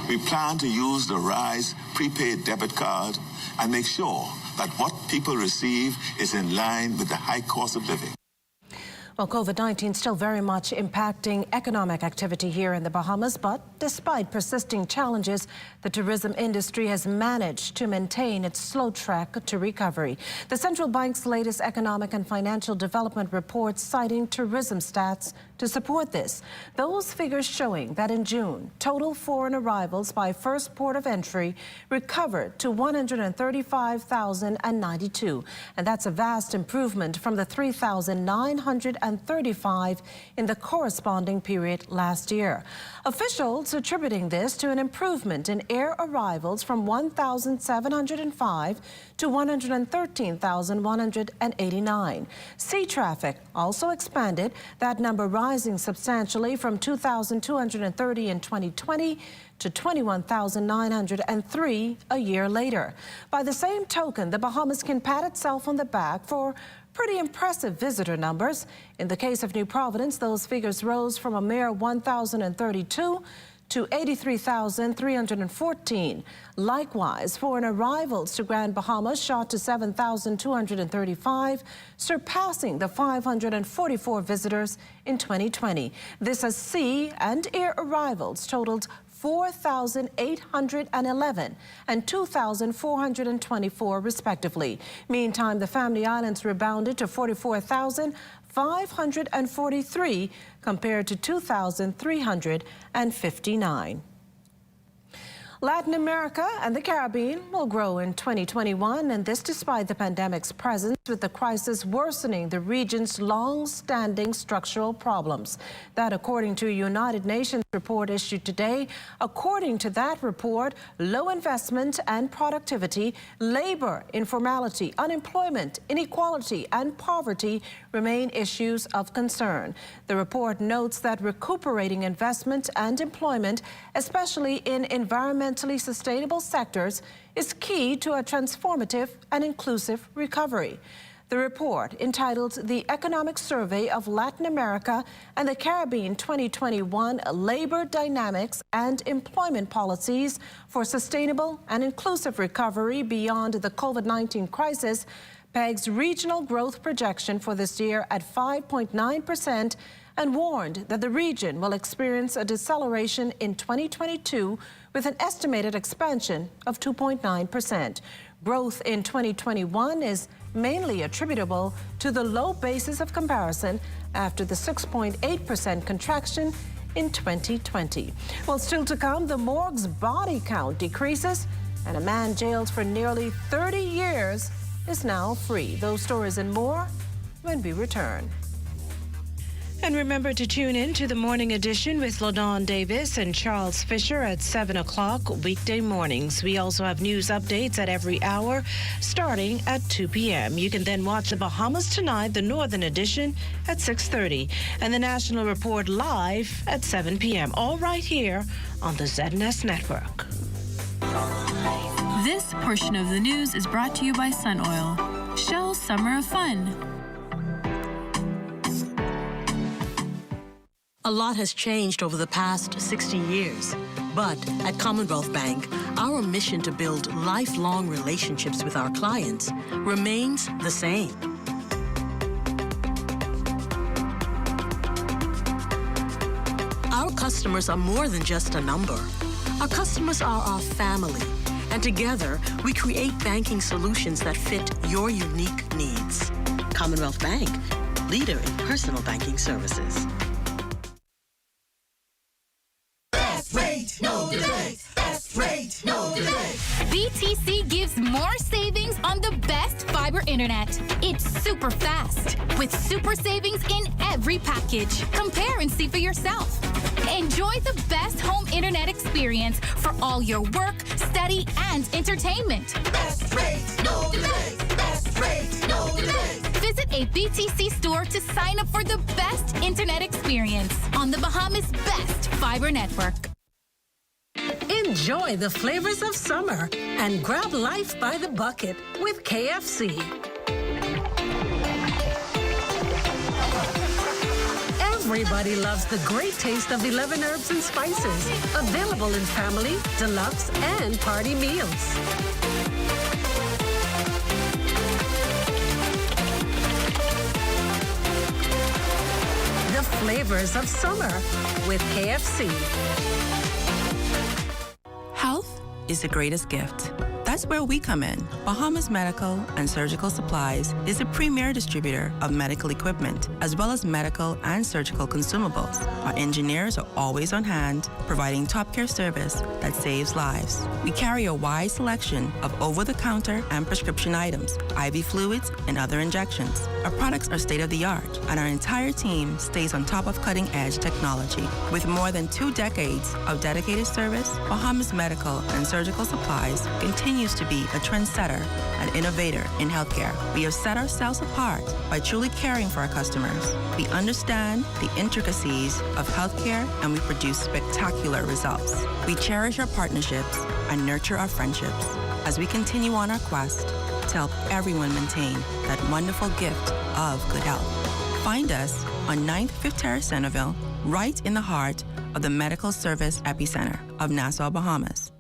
We plan to use the RISE prepaid debit card and make sure that what people receive is in line with the high cost of living. Well, COVID-19 still very much impacting economic activity here in the Bahamas, but despite persisting challenges, the tourism industry has managed to maintain its slow track to recovery. The central bank's latest economic and financial development report citing tourism stats to support this. Those figures showing that in June, total foreign arrivals by first port of entry recovered to 135,092, and that's a vast improvement from the 3,935 in the corresponding period last year. Officials attributing this to an improvement in air arrivals from 1,705 to 113,189. Sea traffic also expanded, that number rising substantially from 2,230 in 2020 to 21,903 a year later. By the same token, the Bahamas can pat itself on the back for pretty impressive visitor numbers. In the case of New Providence, those figures rose from a mere 1,032 to 83,314. Likewise, foreign arrivals to Grand Bahama shot to 7,235, surpassing the 544 visitors in 2020. This as sea and air arrivals totaled 4,811 and 2,424 respectively. Meantime, the Family Islands rebounded to 44,543 compared to 2,359. Latin America and the Caribbean will grow in 2021, and this despite the pandemic's presence, with the crisis worsening the region's long-standing structural problems. That according to a United Nations report issued today. According to that report, low investment and productivity, labor informality, unemployment, inequality, and poverty remain issues of concern. The report notes that recuperating investment and employment, especially in environmentally sustainable sectors, is key to a transformative and inclusive recovery. The report, entitled The Economic Survey of Latin America and the Caribbean 2021 Labor Dynamics and Employment Policies for Sustainable and Inclusive Recovery Beyond the COVID-19 Crisis, pegs regional growth projection for this year at 5.9% and warned that the region will experience a deceleration in 2022 with an estimated expansion of 2.9%. Growth in 2021 is mainly attributable to the low basis of comparison after the 6.8% contraction in 2020. Well, still to come, the morgue's body count decreases and a man jailed for nearly 30 years is now free. Those stories and more when we return. And remember to tune in to the Morning Edition with LaDawn Davis and Charles Fisher at 7 o'clock weekday mornings. We also have news updates at every hour starting at 2 p.m. You can then watch the Bahamas Tonight, the Northern Edition, at 6:30 and the National Report live at 7 p.m. All right here on the ZNS Network. This portion of the news is brought to you by Sun Oil. Shell's Summer of Fun. A lot has changed over the past 60 years, but at Commonwealth Bank, our mission to build lifelong relationships with our clients remains the same. Our customers are more than just a number. Our customers are our family, and together we create banking solutions that fit your unique needs. Commonwealth Bank, leader in personal banking services. No delay. Best rate, no delay. BTC gives more savings on the best fiber internet. It's super fast with super savings in every package. Compare and see for yourself. Enjoy the best home internet experience for all your work, study, and entertainment. Best rate, no delay. Best rate, no delay. Visit a BTC store to sign up for the best internet experience on the Bahamas' best fiber network. Enjoy the flavors of summer and grab life by the bucket with KFC. Everybody loves the great taste of 11 herbs and spices. Available in family, deluxe, and party meals. The flavors of summer with KFC. Health is the greatest gift. That's where we come in. Bahamas Medical and Surgical Supplies is a premier distributor of medical equipment, as well as medical and surgical consumables. Our engineers are always on hand, providing top care service that saves lives. We carry a wide selection of over-the-counter and prescription items, IV fluids, and other injections. Our products are state-of-the-art, and our entire team stays on top of cutting-edge technology. With more than 2 decades of dedicated service, Bahamas Medical and Surgical Supplies continues to be a trendsetter and innovator in healthcare. We have set ourselves apart by truly caring for our customers. We understand the intricacies of healthcare, and we produce spectacular results. We cherish our partnerships and nurture our friendships as we continue on our quest to help everyone maintain that wonderful gift of good health. Find us on 9th Fifth Terrace, Centerville, right in the heart of the medical service epicenter of Nassau, Bahamas.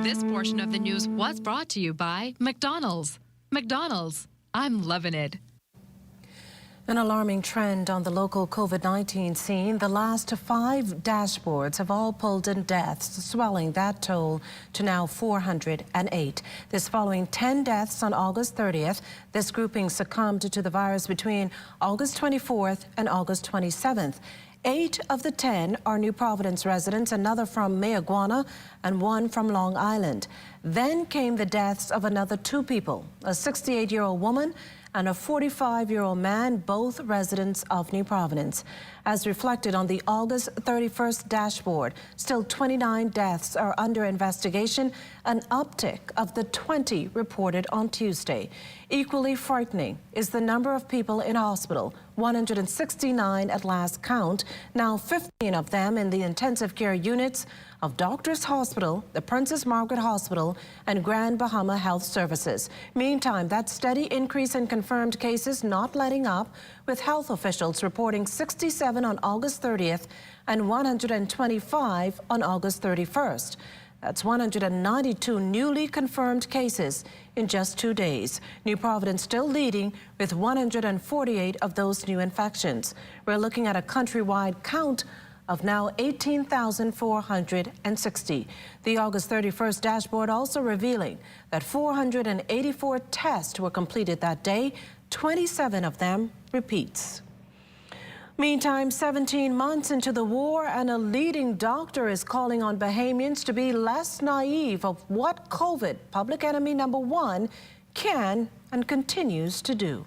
This portion of the news was brought to you by McDonald's. McDonald's, I'm loving it. An alarming trend on the local COVID-19 scene. The last 5 dashboards have all pulled in deaths, swelling that toll to now 408. This following 10 deaths on August 30th. This grouping succumbed to the virus between August 24th and August 27th. 8 of the 10 are New Providence residents, another from Mayaguana and 1 from Long Island. Then came the deaths of another 2 people, a 68-year-old woman and a 45-year-old man, both residents of New Providence. As reflected on the August 31st dashboard, still 29 deaths are under investigation, an uptick of the 20 reported on Tuesday. Equally frightening is the number of people in hospital, 169 at last count, now 15 of them in the intensive care units of Doctors Hospital, the Princess Margaret Hospital, and Grand Bahama Health Services. Meantime, that steady increase in confirmed cases not letting up, with health officials reporting 67 on August 30th and 125 on August 31st. That's 192 newly confirmed cases in just 2 days. New Providence still leading with 148 of those new infections. We're looking at a countrywide count of now 18,460. The August 31st dashboard also revealing that 484 tests were completed that day, 27 of them repeats. Meantime, 17 months into the war, and a leading doctor is calling on Bahamians to be less naive of what COVID, public enemy number 1, can and continues to do.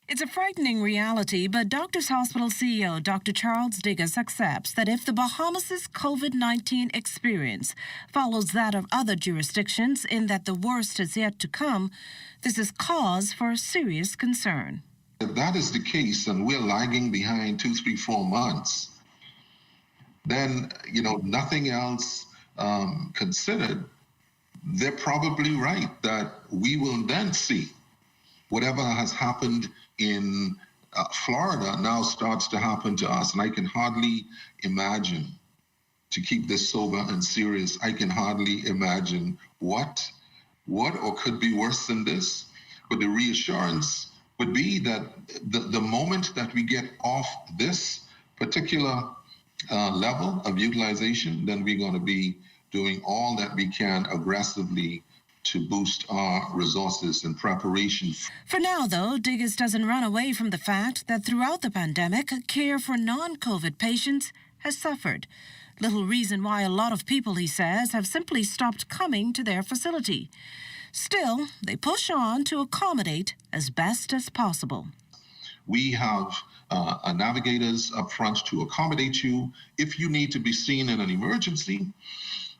It's a frightening reality, but Doctors Hospital CEO Dr. Charles Diggers accepts that if the Bahamas' COVID-19 experience follows that of other jurisdictions in that the worst is yet to come, this is cause for serious concern. If that is the case and we're lagging behind 2, 3, 4 months, then, nothing else considered, they're probably right that we will then see whatever has happened in Florida now starts to happen to us. And I can hardly imagine, to keep this sober and serious, I can hardly imagine what or could be worse than this. But the reassurance would be that the moment that we get off this particular level of utilization, then we're going to be doing all that we can aggressively to boost our resources in preparation. For now, though, Diggers doesn't run away from the fact that throughout the pandemic, care for non-COVID patients has suffered. Little reason why a lot of people, he says, have simply stopped coming to their facility. Still, they push on to accommodate as best as possible. We have navigators up front to accommodate you. If you need to be seen in an emergency,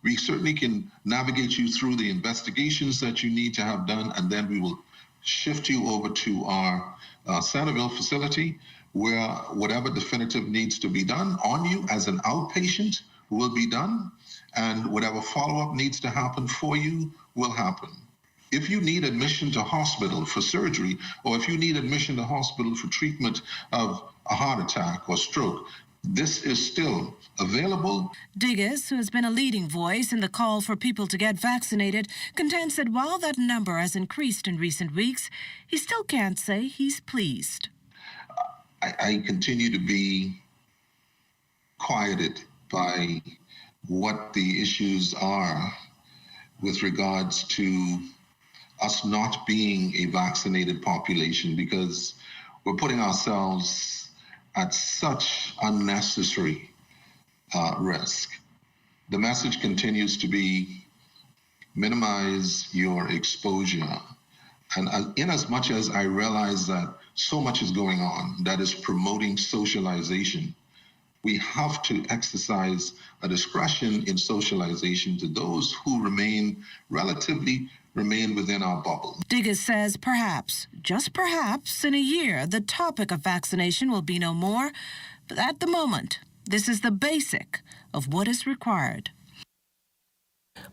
we certainly can navigate you through the investigations that you need to have done, and then we will shift you over to our Centerville facility, where whatever definitive needs to be done on you as an outpatient will be done, and whatever follow-up needs to happen for you will happen. If you need admission to hospital for surgery, or if you need admission to hospital for treatment of a heart attack or stroke, this is still available. Diggis, who has been a leading voice in the call for people to get vaccinated, contends that while that number has increased in recent weeks, he still can't say he's pleased. I continue to be quieted by what the issues are with regards to us not being a vaccinated population, because we're putting ourselves at such unnecessary risk. The message continues to be minimize your exposure. And in as much as I realize that so much is going on that is promoting socialization, we have to exercise a discretion in socialization to those who remain within our bubble. Diggis says perhaps, just perhaps, in a year, the topic of vaccination will be no more. But at the moment, this is the basic of what is required.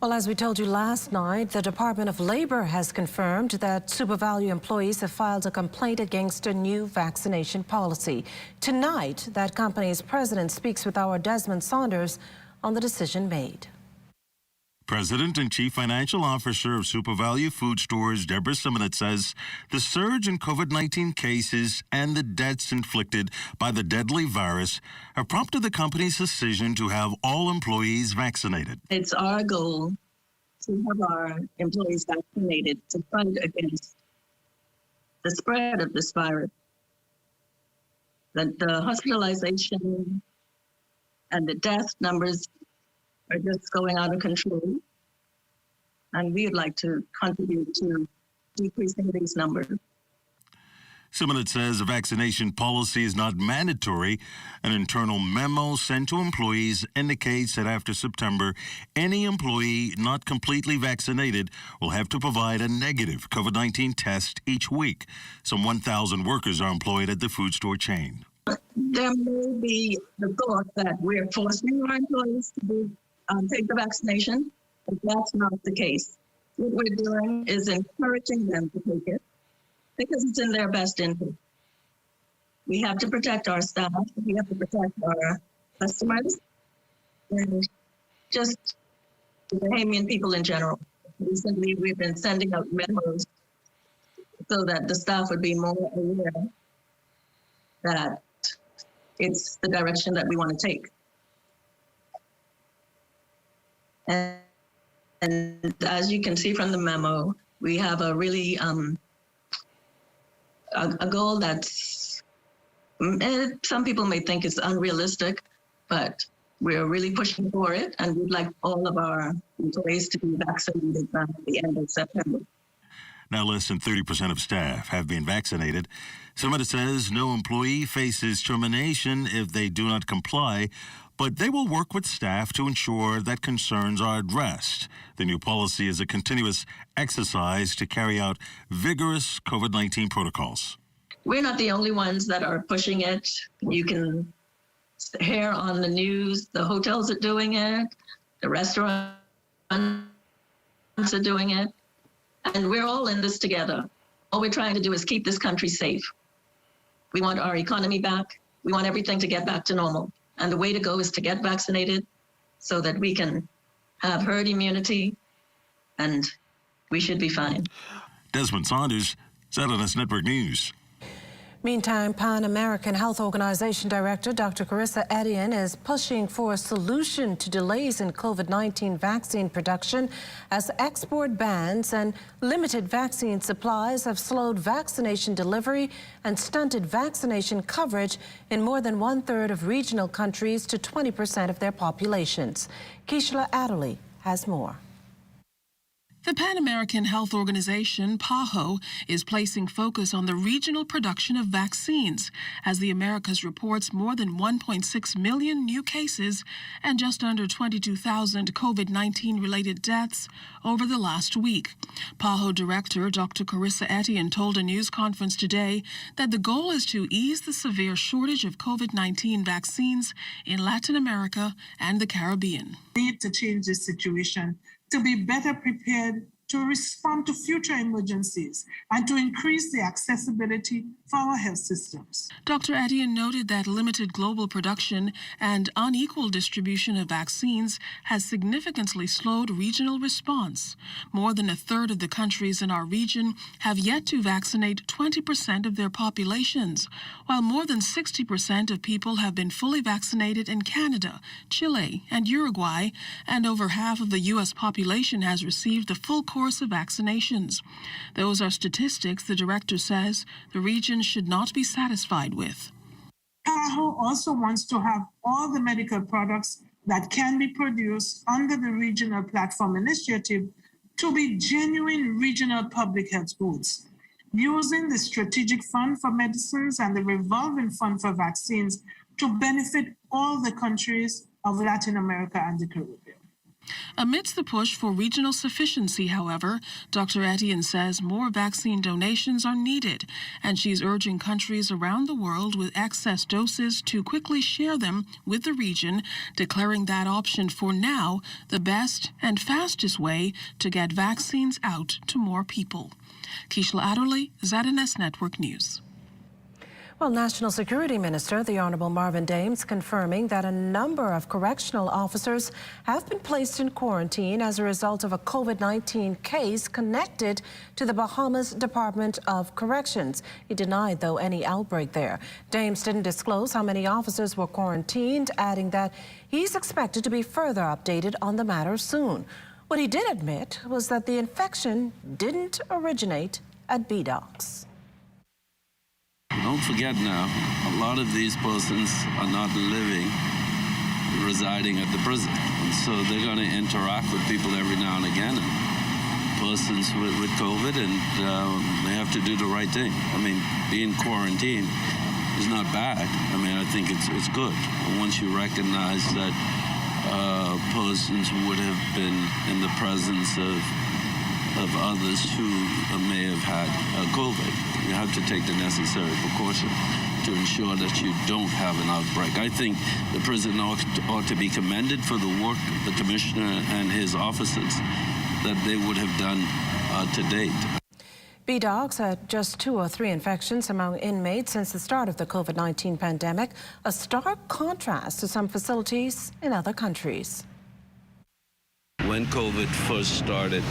Well, as we told you last night, the Department of Labor has confirmed that SuperValu employees have filed a complaint against a new vaccination policy. Tonight, that company's president speaks with our Desmond Saunders on the decision made. President and Chief Financial Officer of SuperValu Food Stores, Deborah Simonet, says the surge in COVID-19 cases and the deaths inflicted by the deadly virus have prompted the company's decision to have all employees vaccinated. It's our goal to have our employees vaccinated to fight against the spread of this virus. That the hospitalization and the death numbers are just going out of control. And we would like to contribute to decreasing these numbers. Simonet says a vaccination policy is not mandatory. An internal memo sent to employees indicates that after September, any employee not completely vaccinated will have to provide a negative COVID-19 test each week. Some 1,000 workers are employed at the food store chain. There may be the thought that we're forcing our employees to take the vaccination, but that's not the case. What we're doing is encouraging them to take it because it's in their best interest. We have to protect our staff, we have to protect our customers, and just the Bahamian people in general. Recently, we've been sending out memos so that the staff would be more aware that it's the direction that we want to take. And as you can see from the memo, we have a really a goal that's, some people may think it's unrealistic, but we're really pushing for it, and we'd like all of our employees to be vaccinated by the end of September. Now, less than 30% of staff have been vaccinated. Simonet says no employee faces termination if they do not comply, but they will work with staff to ensure that concerns are addressed. The new policy is a continuous exercise to carry out vigorous COVID-19 protocols. We're not the only ones that are pushing it. You can hear on the news, the hotels are doing it, the restaurants are doing it, and we're all in this together. All we're trying to do is keep this country safe. We want our economy back. We want everything to get back to normal. And the way to go is to get vaccinated so that we can have herd immunity, and we should be fine. Desmond Saunders, ZNS Network News. Meantime, Pan American Health Organization Director Dr. Carissa Etienne is pushing for a solution to delays in COVID-19 vaccine production as export bans and limited vaccine supplies have slowed vaccination delivery and stunted vaccination coverage in more than 1/3 of regional countries to 20% of their populations. Keishla Adderley has more. The Pan American Health Organization, PAHO, is placing focus on the regional production of vaccines as the Americas reports more than 1.6 million new cases and just under 22,000 COVID-19 related deaths over the last week. PAHO Director Dr. Carissa Etienne told a news conference today that the goal is to ease the severe shortage of COVID-19 vaccines in Latin America and the Caribbean. We need to change this situation to be better prepared to respond to future emergencies and to increase the accessibility for our health systems. Dr. Etienne noted that limited global production and unequal distribution of vaccines has significantly slowed regional response. More than a third of the countries in our region have yet to vaccinate 20% of their populations, while more than 60% of people have been fully vaccinated in Canada, Chile, and Uruguay, and over half of the U.S. population has received the full course of vaccinations. Those are statistics the director says the region should not be satisfied with. PAHO also wants to have all the medical products that can be produced under the Regional Platform Initiative to be genuine regional public health goods. Using the Strategic Fund for Medicines and the Revolving Fund for Vaccines to benefit all the countries of Latin America and the Caribbean. Amidst the push for regional sufficiency, however, Dr. Etienne says more vaccine donations are needed, and she's urging countries around the world with excess doses to quickly share them with the region, declaring that option for now the best and fastest way to get vaccines out to more people. Keishla Adderley, ZNS Network News. Well, National Security Minister, the Honourable Marvin Dames, confirming that a number of correctional officers have been placed in quarantine as a result of a COVID-19 case connected to the Bahamas Department of Corrections. He denied, though, any outbreak there. Dames didn't disclose how many officers were quarantined, adding that he's expected to be further updated on the matter soon. What he did admit was that the infection didn't originate at BDOCS. Don't forget now, a lot of these persons are not residing at the prison. And so they're going to interact with people every now and again, and persons with COVID, and they have to do the right thing. I mean, being quarantined is not bad. I mean, I think it's good. Once you recognize that persons would have been in the presence of others who may have had COVID. You have to take the necessary precaution to ensure that you don't have an outbreak. I think the prison ought to be commended for the work the commissioner and his officers that they would have done to date. BDOCS had just 2 or 3 infections among inmates since the start of the COVID-19 pandemic, a stark contrast to some facilities in other countries. When COVID first started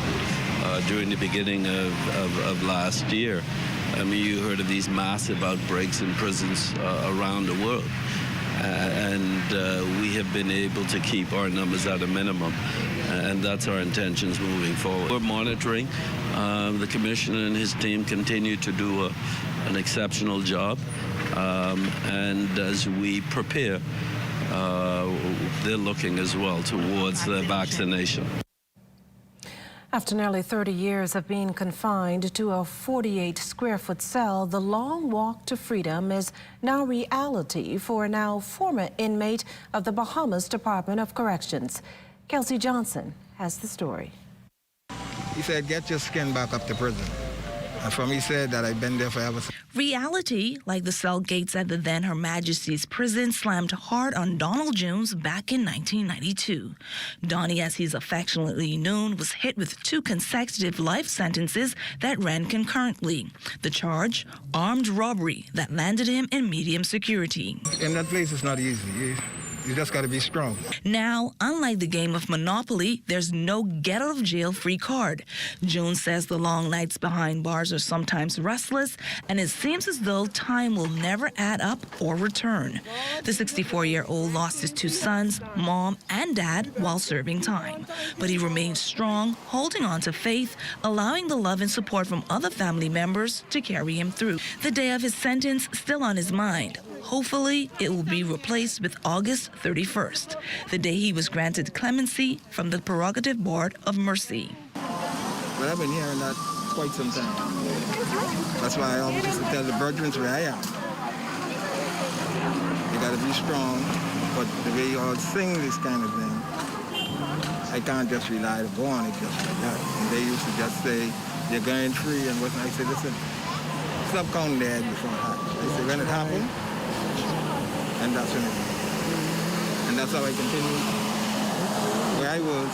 during the beginning of last year, I mean, you heard of these massive outbreaks in prisons around the world. And we have been able to keep our numbers at a minimum. And that's our intentions moving forward. We're monitoring. The commissioner and his team continue to do an exceptional job. And as we prepare, they're looking as well towards the vaccination. After nearly 30 years of being confined to a 48-square-foot cell, the long walk to freedom is now reality for a now former inmate of the Bahamas Department of Corrections. Kelsey Johnson has the story. He said, get your skin back up to prison. And from he said that I've been there forever. Reality, like the cell gates at the then Her Majesty's prison, slammed hard on Donald Jones back in 1992. Donnie, as he's affectionately known, was hit with 2 consecutive life sentences that ran concurrently. The charge, armed robbery, that landed him in medium security. In that place, it's not easy. You just got to be strong. Now, unlike the game of Monopoly, there's no get-out-of-jail-free card. Jones says the long nights behind bars are sometimes restless, and it seems as though time will never add up or return. The 64-year-old lost his 2 sons, mom, and dad while serving time. But he remained strong, holding on to faith, allowing the love and support from other family members to carry him through. The day of his sentence still on his mind. Hopefully, it will be replaced with August 31st, the day he was granted clemency from the Prerogative Board of Mercy. But I've been hearing that quite some time. That's why I always used to tell the brethren where I am. You got to be strong, but the way you all sing this kind of thing, I can't just rely to go on it just like that. And they used to just say, you're going free and whatnot. I said, listen, stop counting the egg before it happens. I said, when it happens, and that's when it happened. And that's how I continued where I was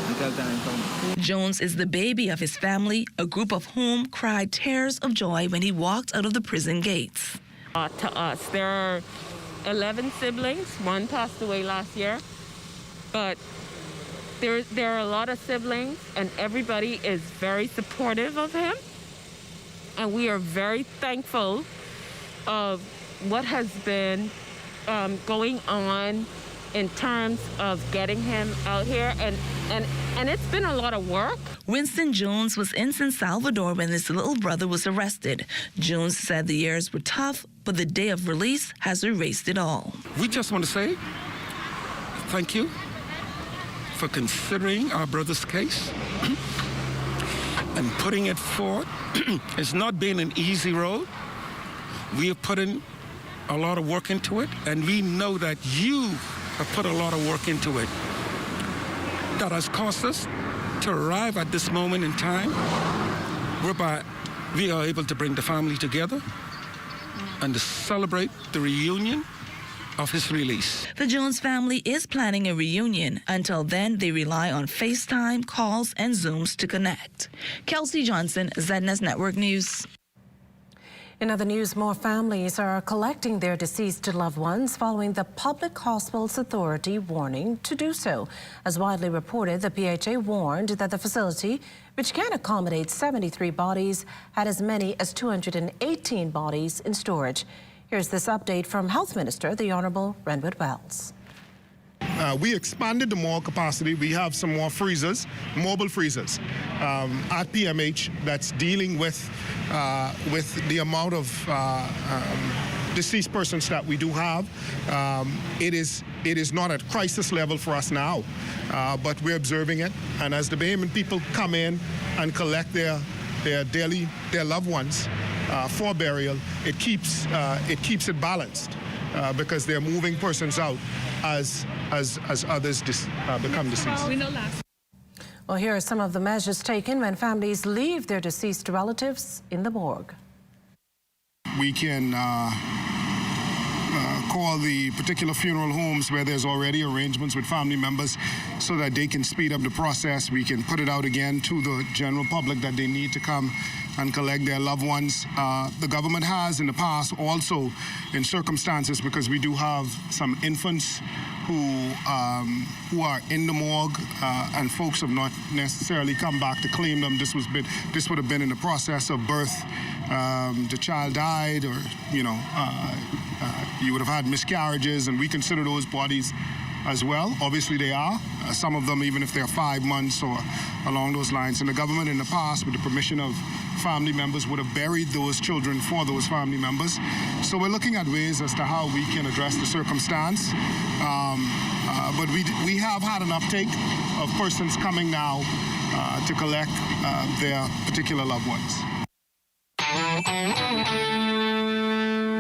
until time comes. Jones is the baby of his family, a group of whom cried tears of joy when he walked out of the prison gates. To us, there are 11 siblings. One passed away last year, but there are a lot of siblings, and everybody is very supportive of him. And we are very thankful of what has been going on in terms of getting him out here, and it's been a lot of work. Winston Jones was in San Salvador when his little brother was arrested. Jones said the years were tough, but the day of release has erased it all. We just want to say thank you for considering our brother's case and putting it forward. It's not been an easy road. We have put in a lot of work into it, and we know that you have put a lot of work into it. That has caused us to arrive at this moment in time whereby we are able to bring the family together and to celebrate the reunion of his release. The Jones family is planning a reunion. Until then, they rely on FaceTime, calls, and Zooms to connect. Kelsey Johnson, ZNS Network News. In other news, more families are collecting their deceased loved ones following the Public Hospitals Authority warning to do so. As widely reported, the PHA warned that the facility, which can accommodate 73 bodies, had as many as 218 bodies in storage. Here's this update from Health Minister, the Honourable Renwood Wells. We expanded the morgue capacity. We have some more freezers, mobile freezers, at PMH that's dealing with the amount of deceased persons that we do have. It is not at crisis level for us now, but we're observing it. And as the Bahamian people come in and collect their loved ones for burial, it keeps it balanced. Because they're moving persons out as others become deceased. Well, here are some of the measures taken when families leave their deceased relatives in the morgue. We can call the particular funeral homes where there's already arrangements with family members so that they can speed up the process. We can put it out again to the general public that they need to come and collect their loved ones. The government has in the past also, in circumstances, because we do have some infants who are in the morgue and folks have not necessarily come back to claim them. This would have been in the process of birth. The child died, or you would have had miscarriages, and we consider those bodies as well. Obviously they are. Some of them, even if they're 5 months or along those lines. And the government in the past, with the permission of family members, would have buried those children for those family members. So we're looking at ways as to how we can address the circumstance. But we have had an uptake of persons coming now to collect their particular loved ones.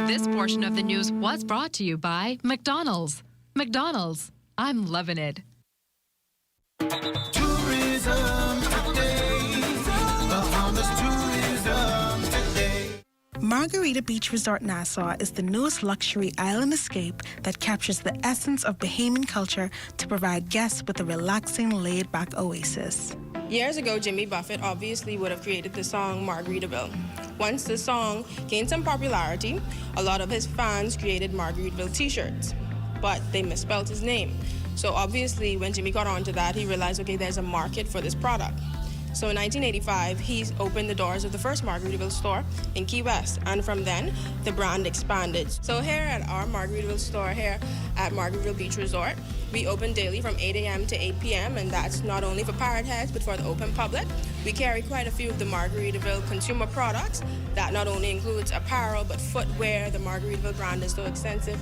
This portion of the news was brought to you by McDonald's. McDonald's, I'm loving it. Tourism today. Bahamas tourism today. Margarita Beach Resort Nassau is the newest luxury island escape that captures the essence of Bahamian culture to provide guests with a relaxing, laid-back oasis. Years ago, Jimmy Buffett obviously would have created the song Margaritaville. Once the song gained some popularity, a lot of his fans created Margaritaville t-shirts, but they misspelled his name. So obviously, when Jimmy got onto that, he realized, okay, there's a market for this product. So in 1985, he opened the doors of the first Margaritaville store in Key West, and from then, the brand expanded. So here at our Margaritaville store here at Margaritaville Beach Resort, we open daily from 8 a.m. to 8 p.m., and that's not only for parrot heads, but for the open public. We carry quite a few of the Margaritaville consumer products. That not only includes apparel, but footwear. The Margaritaville brand is so extensive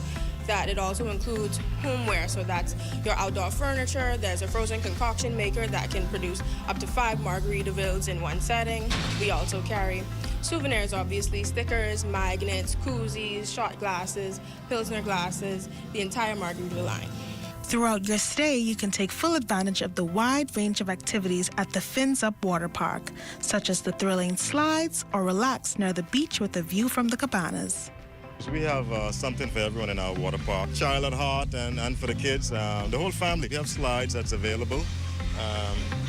that it also includes homeware, so that's your outdoor furniture. There's a frozen concoction maker that can produce up to 5 Margaritavilles in one setting. We also carry souvenirs, obviously, stickers, magnets, koozies, shot glasses, Pilsner glasses, the entire Margaritaville line. Throughout your stay, you can take full advantage of the wide range of activities at the Fins Up Water Park, such as the thrilling slides, or relax near the beach with a view from the cabanas. We have something for everyone in our water park, child at heart and for the kids, the whole family. We have slides that's available.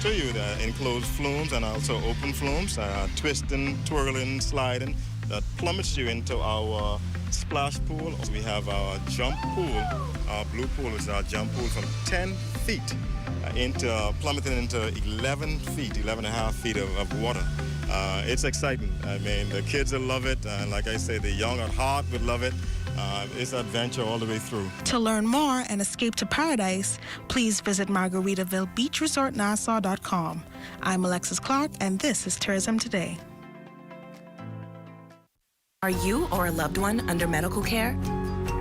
to you. The enclosed flumes and also open flumes, twisting, twirling, sliding, that plummets you into our splash pool. We have our jump pool. Our blue pool is our jump pool from 10 feet plummeting into 11 feet, 11 and a half feet of water. It's exciting. I mean, the kids will love it. Like I say, the young at heart would love it. It's adventure all the way through. To learn more and escape to paradise, please visit MargaritavilleBeachResortNassau.com. I'm Alexis Clark, and this is Tourism Today. Are you or a loved one under medical care?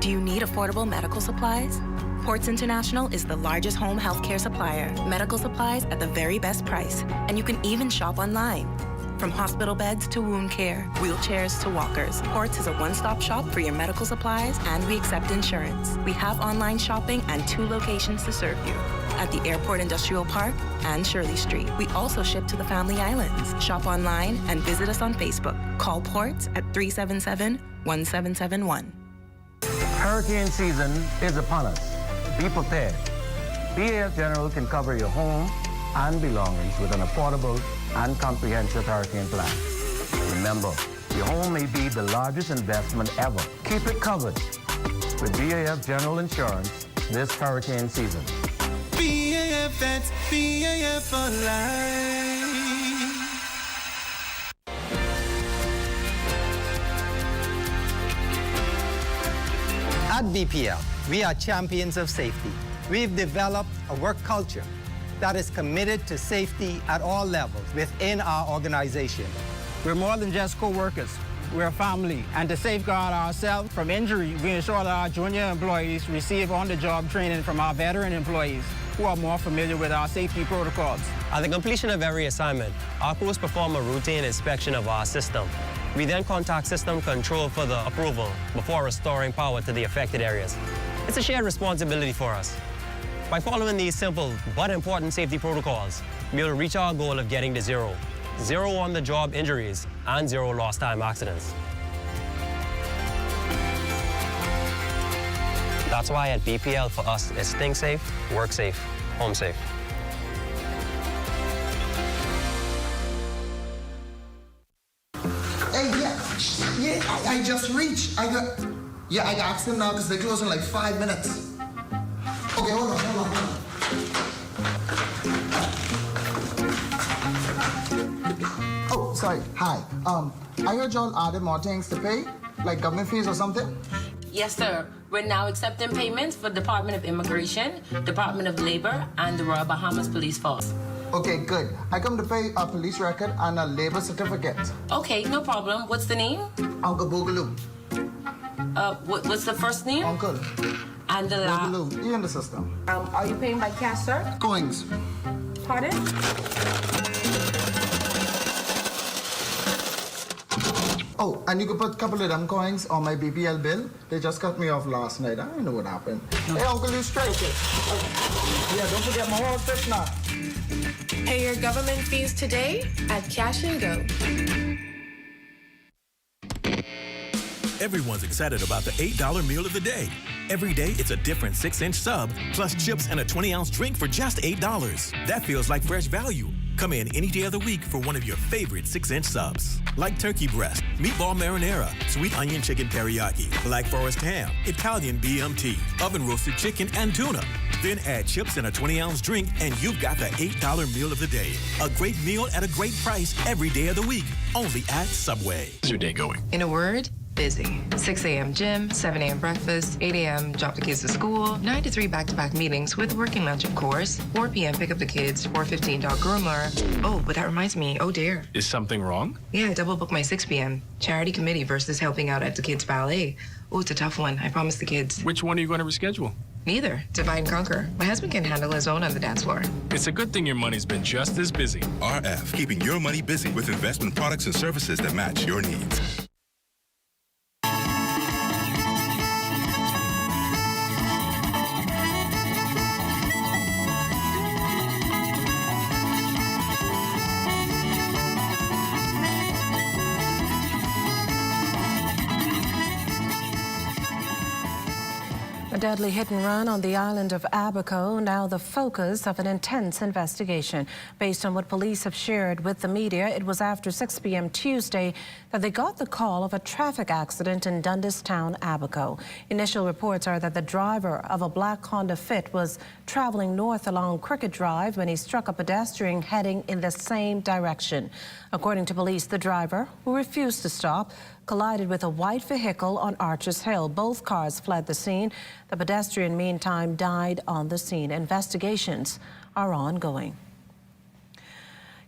Do you need affordable medical supplies? Ports International is the largest home health care supplier. Medical supplies at the very best price, and you can even shop online. From hospital beds to wound care, wheelchairs to walkers, Ports is a one-stop shop for your medical supplies, and we accept insurance. We have online shopping and 2 locations to serve you, at the Airport Industrial Park and Shirley Street. We also ship to the Family Islands. Shop online and visit us on Facebook. Call Ports at 377-1771. Hurricane season is upon us. Be prepared. BAF General can cover your home and belongings with an affordable and comprehensive hurricane plan. Remember, your home may be the largest investment ever. Keep it covered with BAF General Insurance this hurricane season. BAF, that's BAF for life. At BPL, we are champions of safety. We've developed a work culture that is committed to safety at all levels within our organization. We're more than just co-workers. We're a family. And to safeguard ourselves from injury, we ensure that our junior employees receive on-the-job training from our veteran employees who are more familiar with our safety protocols. At the completion of every assignment, our crews perform a routine inspection of our system. We then contact system control for the approval before restoring power to the affected areas. It's a shared responsibility for us. By following these simple but important safety protocols, we'll reach our goal of getting to zero. 0 on-the-job injuries and 0 lost time accidents. That's why at BPL for us, it's think safe, work safe, home safe. Hey, I just reached. I got asked them now because they close in like 5 minutes. Okay, hold on. Oh, sorry. Hi. I heard y'all added more things to pay, like government fees or something. Yes, sir. We're now accepting payments for Department of Immigration, Department of Labor, and the Royal Bahamas Police Force. Okay, good. I come to pay a police record and a labor certificate. Okay, no problem. What's the name? Uncle Boogaloo. What's the first name? Uncle. And the last? Boogaloo. You in the system. Are you paying by cash, sir? Coins. Pardon? Oh, and you could put a couple of them coins on my BPL bill. They just cut me off last night. I don't know what happened. Hey, Uncle, you straight it. Yeah, don't forget my whole trip now. Pay your government fees today at Cash and Go. Everyone's excited about the $8 meal of the day. Every day, it's a different 6-inch sub, plus chips and a 20-ounce drink for just $8. That feels like fresh value. Come in any day of the week for one of your favorite 6-inch subs. Like turkey breast, meatball marinara, sweet onion chicken teriyaki, Black Forest ham, Italian BMT, oven roasted chicken, and tuna. Then add chips and a 20-ounce drink, and you've got the $8 meal of the day. A great meal at a great price every day of the week. Only at Subway. How's your day going? In a word, busy. 6 a.m. gym, 7 a.m. breakfast, 8 a.m. drop the kids to school, 9 to 3 back-to-back meetings with working lunch, of course, 4 p.m. pick up the kids, 4:15 dog groomer. Oh, but that reminds me, oh dear. Is something wrong? Yeah, double book my 6 p.m. Charity committee versus helping out at the kids' ballet. Oh, it's a tough one. I promised the kids. Which one are you going to reschedule? Neither. Divide and conquer. My husband can handle his own on the dance floor. It's a good thing your money's been just as busy. RF, keeping your money busy with investment products and services that match your needs. A deadly hit and run on the island of Abaco, now the focus of an intense investigation. Based on what police have shared with the media, it was after 6 p.m. Tuesday that they got the call of a traffic accident in Dundas Town, Abaco. Initial reports are that the driver of a black Honda Fit was traveling north along Cricket Drive when he struck a pedestrian heading in the same direction. According to police, the driver, who refused to stop, collided with a white vehicle on Archers Hill. Both cars fled the scene. The pedestrian, meantime, died on the scene. Investigations are ongoing.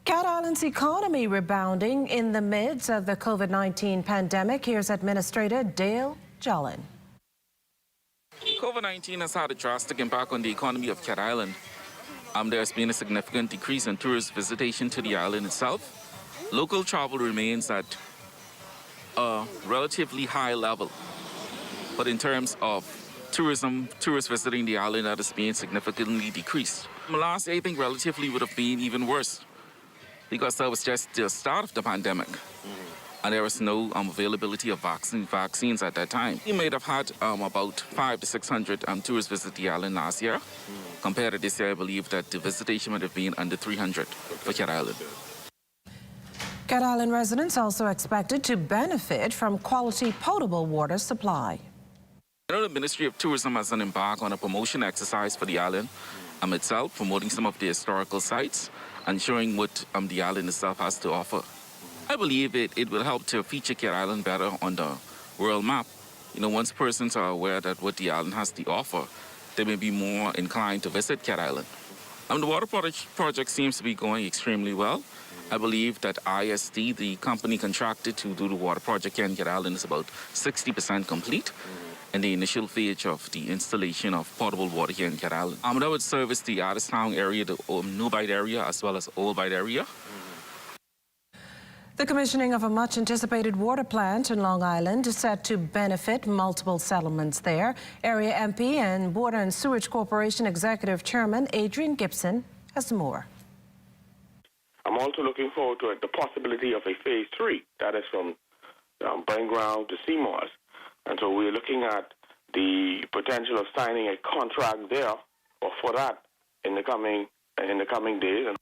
Cat Island's economy rebounding in the midst of the COVID-19 pandemic. Here's Administrator Dale Jolin. COVID-19 has had a drastic impact on the economy of Cat Island. There's been a significant decrease in tourist visitation to the island itself. Local travel remains at a relatively high level, but in terms of tourism, tourists visiting the island, that has been significantly decreased. Last year, I think relatively would have been even worse because that was just the start of the pandemic, and there was no availability of vaccines at that time. We might have had about 500 to 600 tourists visit the island last year. Compared to this year, I believe that the visitation would have been under 300 for Cat Island. Cat Island residents also expected to benefit from quality potable water supply. The Ministry of Tourism has embarked on a promotion exercise for the island itself, promoting some of the historical sites and showing what the island itself has to offer. I believe it will help to feature Cat Island better on the world map. Once persons are aware that what the island has to offer, they may be more inclined to visit Cat Island. The water project seems to be going extremely well. I believe that ISD, the company contracted to do the water project here in Cat Island, is about 60% complete. And the initial phase of the installation of potable water here in Cat Island. That would service the Adderstown area, the New Bight area, as well as Old Bight area. The commissioning of a much-anticipated water plant in Long Island is set to benefit multiple settlements there. Area MP and Water and Sewage Corporation Executive Chairman Adrian Gibson has more. I'm also looking forward to the possibility of a phase 3, that is from Burn Ground to Seymour's. And so we're looking at the potential of signing a contract there or for that in the coming days.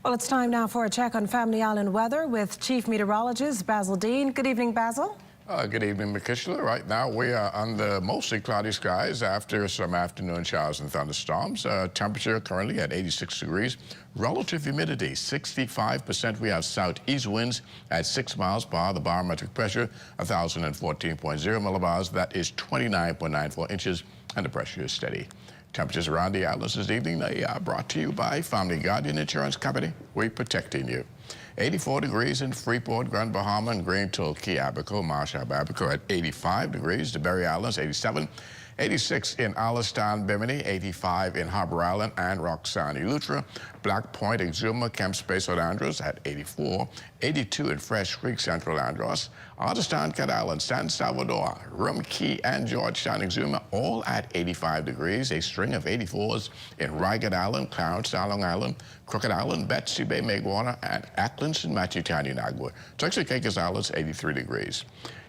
Well, it's time now for a check on Family Island weather with Chief Meteorologist Basil Dean. Good evening, Basil. Good evening, Makishla. Right now we are under mostly cloudy skies after some afternoon showers and thunderstorms. Temperature currently at 86 degrees. Relative humidity 65%. We have southeast winds at 6 miles per hour. The barometric pressure 1,014.0 millibars. That is 29.94 inches, and the pressure is steady. Temperatures around the islands this evening, they are brought to you by Family Guardian Insurance Company. We're protecting you. 84 degrees in Freeport, Grand Bahama, and Green Tulkey, Abaco, Marshall, Abaco at 85 degrees. The Berry Islands, 87. 86 in Alistown, Bimini, 85 in Harbor Island and Roxanne, Eleuthera, Black Point, Exuma, Camp Space, St. Andrews at 84, 82 in Fresh Creek, Central Andros, Artistown, Cat Island, San Salvador, Rum Key, and Georgetown, Exuma, all at 85 degrees. A string of 84s in Ragged Island, Clarence, Long Island, Crooked Island, Betsy Bay, Megwater, and Acklands and Matutani, Nagua. Turks and Caicos Islands, 83 degrees.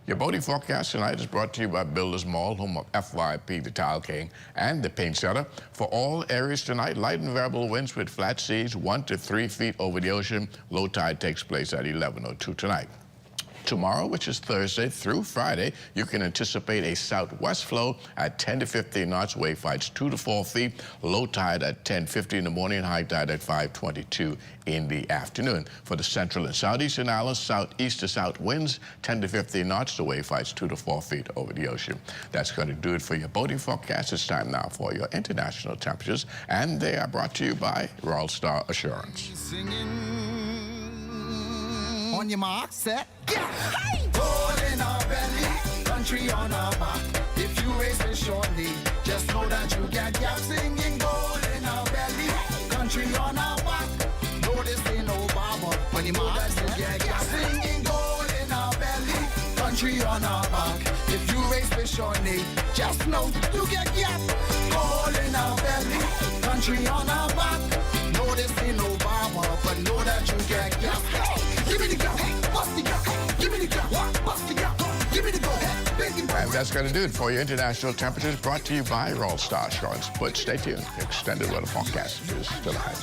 Your boating forecast tonight is brought to you by Builders Mall, home of FYP, the Tile King, and the Paint Setter. For all areas tonight, light and variable winds with flat seas 1 to 3 feet over the ocean. Low tide takes place at 11:02 tonight. Tomorrow, which is Thursday through Friday, you can anticipate a southwest flow at 10 to 15 knots, wave heights 2 to 4 feet, low tide at 10:50 in the morning, high tide at 5:22 in the afternoon. For the central and southeastern islands, southeast to south winds 10 to 15 knots, the wave heights 2 to 4 feet over the ocean. That's going to do it for your boating forecast. It's time now for your international temperatures, and they are brought to you by Royal Star Assurance. On your mark, set, yeah! Hey! Gold in our belly, country on our back. If you race it shortly, just know that you get gas singing. Gold in our belly, country on our back. No, this ain't no barber. On your mark, you get gas singing. Gold in our belly, country on our back. If you race it shortly, just know you get gas. Gold in our belly, country on our back. No, this ain't no barber, but know that you get gas. Give me the gun, bust the gun. Give me the gun, bust the gun. And that's going to do it for your international temperatures, brought to you by Roll Star Assurance. But stay tuned. Extended weather forecast is still ahead.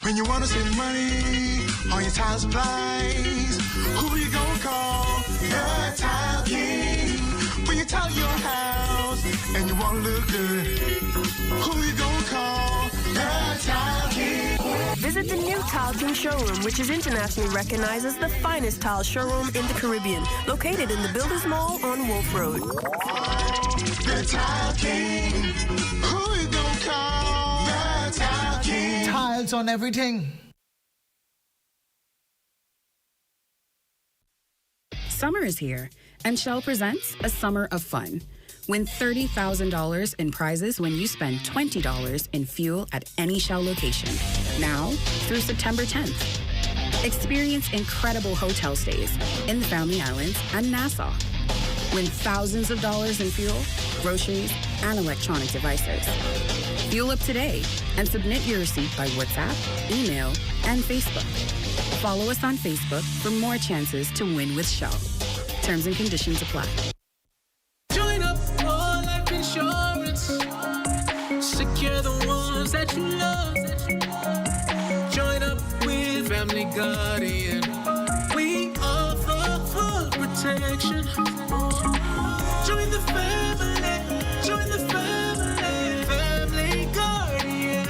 When you want to save money on your tile supplies, who you gonna call? The Tile King. When you tile your house and you want to look good, who you gonna call? The Tile King. Visit the new Tile King showroom, which is internationally recognized as the finest tile showroom in the Caribbean, located in the Builders Mall on Wolf Road. The Tile King. Who you gonna call? The Tile King. Tiles on everything. Summer is here, and Shell presents a summer of fun. Win $30,000 in prizes when you spend $20 in fuel at any Shell location. Now through September 10th. Experience incredible hotel stays in the Family Islands and Nassau. Win thousands of dollars in fuel, groceries, and electronic devices. Fuel up today and submit your receipt by WhatsApp, email, and Facebook. Follow us on Facebook for more chances to win with Shell. Terms and conditions apply. Join up for life insurance. Secure the ones that you love. Join up with Family Guardian. We offer full protection. Join the family. Join the family. Family Guardian.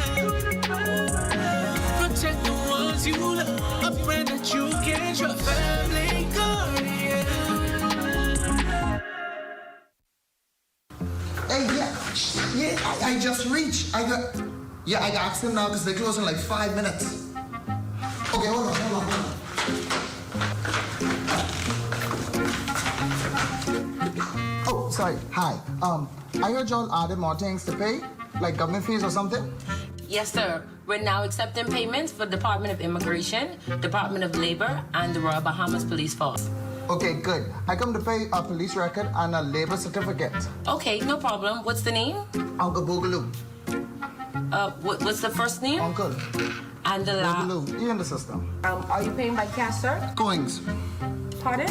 Protect the ones you love. A friend that you can trust. Family Guardian. Hey, yeah, I just reached. I asked them now because they close in like 5 minutes. Okay, hold on. Oh, sorry. Hi. I heard y'all added more things to pay, like government fees or something. Yes, sir. We're now accepting payments for Department of Immigration, Department of Labor, and the Royal Bahamas Police Force. Okay, good. I come to pay a police record and a labor certificate. Okay, no problem. What's the name? Uncle Boogaloo. What's the first name? Uncle. And the last? Boogaloo. You in the system. Are you paying by cash, sir? Coins. Pardon?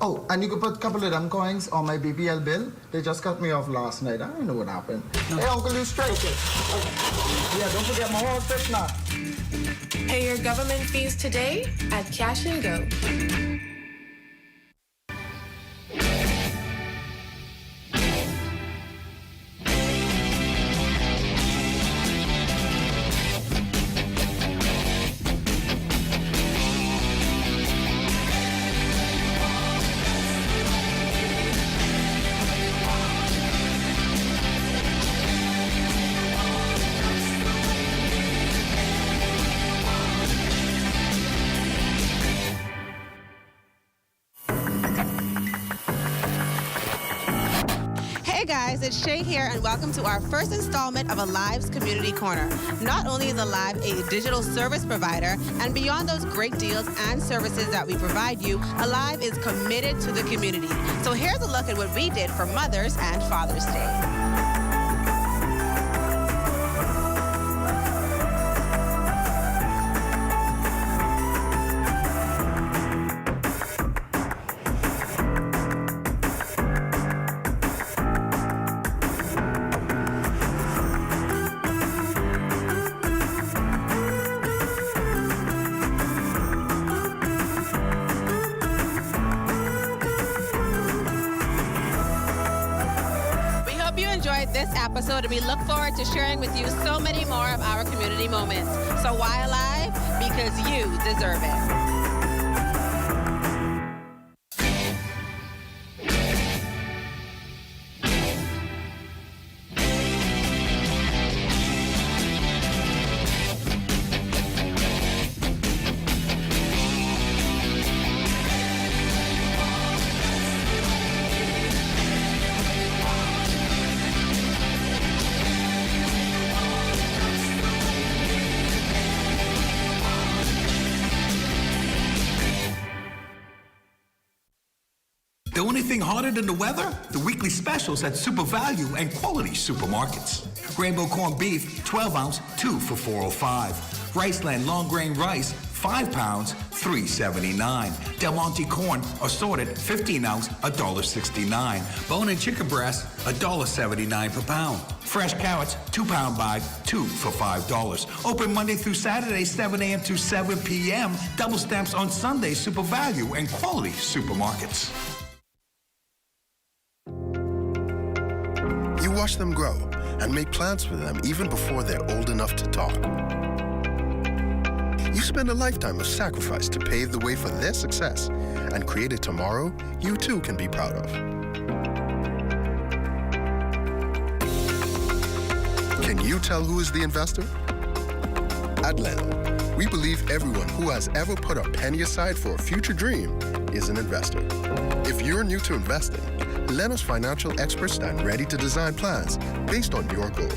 Oh, and you could put a couple of them coins on my BPL bill. They just cut me off last night. I don't know what happened. No. Hey, Uncle, you straight it. Yeah, don't forget my horse fish now. Pay your government fees today at Cash and Go. Hey guys, it's Shay here, and welcome to our first installment of Alive's Community Corner. Not only is Alive a digital service provider, and beyond those great deals and services that we provide you, Alive is committed to the community. So here's a look at what we did for Mother's and Father's Day. This episode, and we look forward to sharing with you so many more of our community moments. So why Alive? Because you deserve it. Know anything harder than the weather? The weekly specials at Super Value and Quality Supermarkets. Rainbow corned beef, 12 ounce, 2 for $4.05. Riceland long grain rice, 5 pounds, $3.79. Del Monte corn, assorted, 15 ounce, $1.69. Bone and chicken breast, $1.79 per pound. Fresh carrots, 2-pound bag, 2 for $5. Open Monday through Saturday, 7 a.m. to 7 p.m. Double stamps on Sunday, Super Value and Quality Supermarkets. You watch them grow and make plans for them even before they're old enough to talk. You spend a lifetime of sacrifice to pave the way for their success and create a tomorrow you too can be proud of. Can you tell who is the investor? At Leno, we believe everyone who has ever put a penny aside for a future dream is an investor. If you're new to investing, Leno's financial experts stand ready to design plans based on your goals.